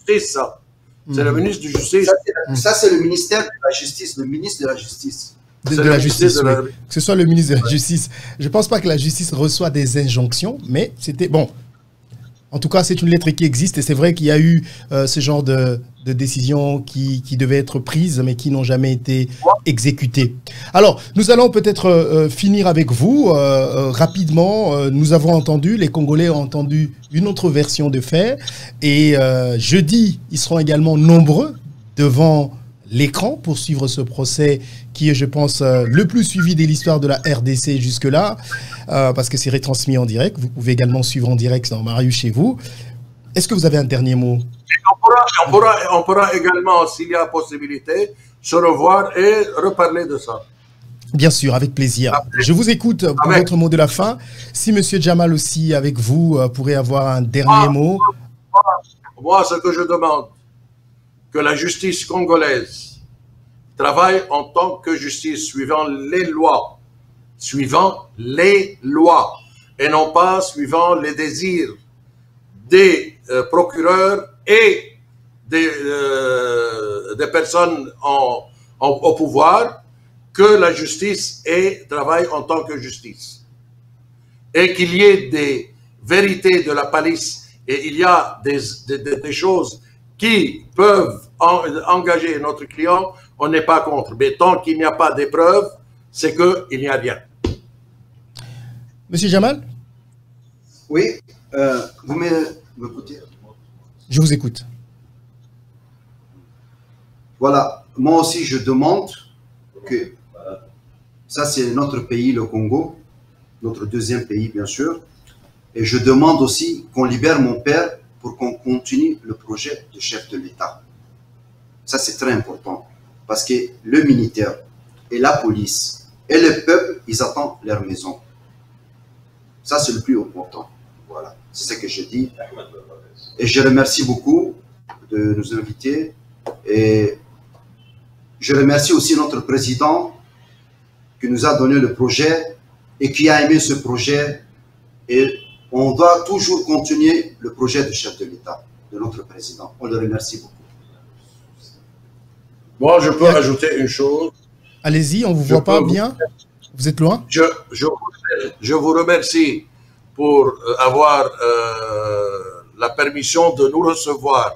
C'est ça. C'est le ministre de Justice.
Ça, c'est le ministère de la Justice, le ministre de la Justice.
De la justice, oui. Que ce soit le ministre de la Justice. Je ne pense pas que la justice reçoit des injonctions, mais c'était... Bon, en tout cas, c'est une lettre qui existe et c'est vrai qu'il y a eu ce genre de décisions qui devaient être prises, mais qui n'ont jamais été exécutées. Alors, nous allons peut-être finir avec vous rapidement. Nous avons entendu, les Congolais ont entendu une autre version de fait. Et jeudi, ils seront également nombreux devant l'écran pour suivre ce procès qui est, je pense, le plus suivi de l'histoire de la RDC jusque-là, parce que c'est retransmis en direct. Vous pouvez également suivre en direct dans Marius chez vous. Est-ce que vous avez un dernier mot?
On pourra également, s'il y a possibilité, se revoir et reparler de ça.
Bien sûr, avec plaisir. Je vous écoute pour votre mot de la fin. Si M. Jamal aussi, avec vous, pourrait avoir un dernier mot.
Moi, ce que je demande, que la justice congolaise travaille en tant que justice, suivant les lois, et non pas suivant les désirs des procureurs et des personnes au pouvoir, que la justice travaille en tant que justice. Et qu'il y ait des vérités de la police, et il y a des choses qui peuvent engager notre client, on n'est pas contre. Mais tant qu'il n'y a pas de preuves, c'est qu'il n'y a rien.
Monsieur Jamal?
Oui, vous m'écoutez?
Je vous écoute.
Voilà, moi aussi je demande que, ça c'est notre pays, le Congo, notre deuxième pays bien sûr, et je demande aussi qu'on libère mon père pour qu'on continue le projet de chef de l'État. Ça, c'est très important. Parce que le militaire et la police et le peuple, ils attendent leur maison. Ça, c'est le plus important. Voilà, c'est ce que je dis. Et je remercie beaucoup de nous inviter. Et je remercie aussi notre président qui nous a donné le projet et qui a aimé ce projet. Et on doit toujours continuer le projet de chef de l'État, de notre président. On le remercie beaucoup.
Moi, je peux ajouter une chose.
Allez-y, on ne vous voit pas bien. Vous êtes loin?
Je vous remercie pour avoir la permission de nous recevoir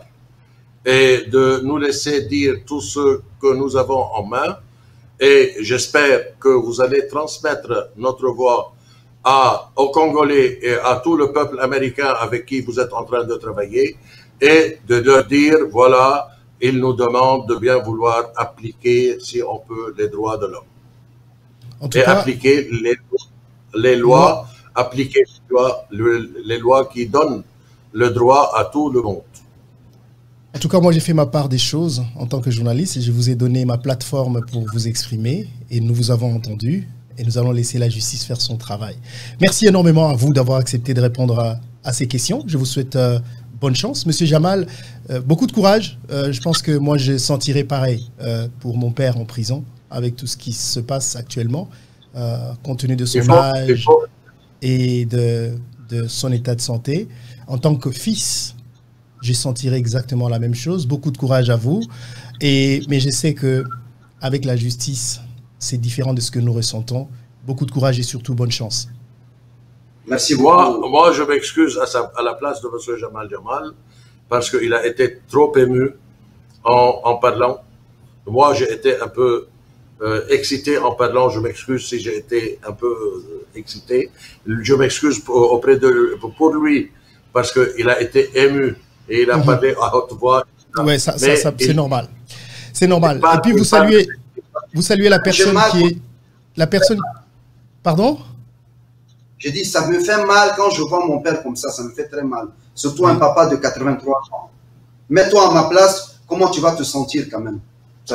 et de nous laisser dire tout ce que nous avons en main. Et j'espère que vous allez transmettre notre voix aux Congolais et à tout le peuple américain avec qui vous êtes en train de travailler et de leur dire, voilà, ils nous demandent de bien vouloir appliquer, si on peut, les droits de l'homme. Et appliquer les lois, appliquer les lois qui donnent le droit à tout le monde.
En tout cas, moi, j'ai fait ma part des choses en tant que journaliste et je vous ai donné ma plateforme pour vous exprimer et nous vous avons entendu et nous allons laisser la justice faire son travail. Merci énormément à vous d'avoir accepté de répondre à ces questions. Je vous souhaite bonne chance. Monsieur Jamal, beaucoup de courage. Je pense que moi, je sentirai pareil pour mon père en prison avec tout ce qui se passe actuellement, compte tenu de son âge et de son état de santé. En tant que fils, je sentirai exactement la même chose. Beaucoup de courage à vous. Mais je sais qu'avec la justice, c'est différent de ce que nous ressentons. Beaucoup de courage et surtout bonne chance.
Merci beaucoup.
Moi, je m'excuse à la place de M. Jamal Jamal parce qu'il a été trop ému en parlant. Moi, j'ai été un peu excité en parlant. Je m'excuse si j'ai été un peu excité. Je m'excuse pour lui parce qu'il a été ému et il a parlé à haute voix.
Oui, c'est normal. C'est normal. Et puis, vous saluez la personne qui est... La personne... Pardon?
J'ai dit, ça me fait mal quand je vois mon père comme ça me fait très mal. Surtout un papa de 83 ans. Mets-toi à ma place, comment tu vas te sentir quand même?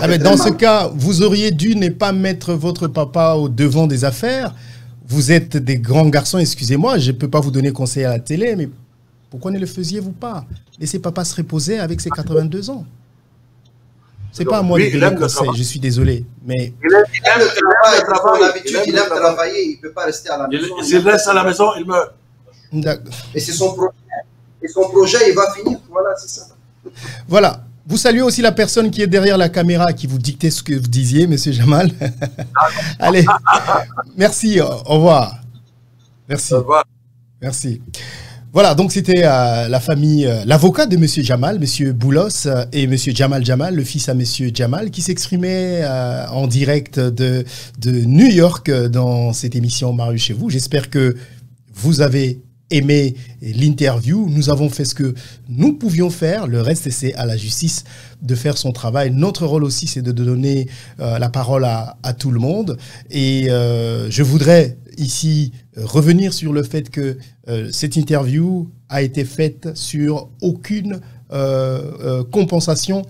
Mais dans ce cas, vous auriez dû ne pas mettre votre papa au devant des affaires. Vous êtes des grands garçons, excusez-moi, je ne peux pas vous donner conseil à la télé, mais pourquoi ne le faisiez-vous pas? Laissez papa se reposer avec ses 82 ans. C'est pas à moi de donner conseil, je suis désolé. Mais...
Il aime le travail, il aime travailler, il ne peut pas rester à la maison.
S'il reste à la maison, il meurt.
Et c'est son projet. Et son projet, il va finir. Voilà, c'est ça.
Voilà. Vous saluez aussi la personne qui est derrière la caméra, qui vous dictait ce que vous disiez, monsieur Jamal. Allez, merci, au revoir. Merci.
Au revoir.
Merci. Voilà, donc c'était la famille, l'avocat de monsieur Jamal, monsieur Boulos et monsieur Jamal Jamal, le fils à monsieur Jamal, qui s'exprimait en direct de New York dans cette émission Marius chez vous. J'espère que vous avez aimé l'interview. Nous avons fait ce que nous pouvions faire. Le reste, c'est à la justice de faire son travail. Notre rôle aussi, c'est de donner la parole à tout le monde. Et je voudrais ici revenir sur le fait que cette interview a été faite sur aucune compensation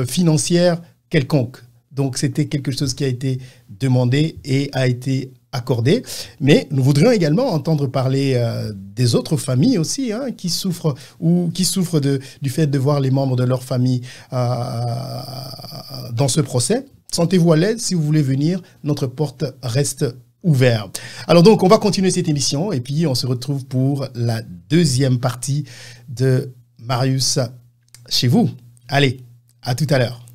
financière quelconque. Donc, c'était quelque chose qui a été demandé et a été accordé. Mais nous voudrions également entendre parler des autres familles aussi qui souffrent du fait de voir les membres de leur famille dans ce procès. Sentez-vous à l'aise si vous voulez venir. Notre porte reste ouverte. Alors donc, on va continuer cette émission et puis on se retrouve pour la deuxième partie de Marius chez vous. Allez, à tout à l'heure.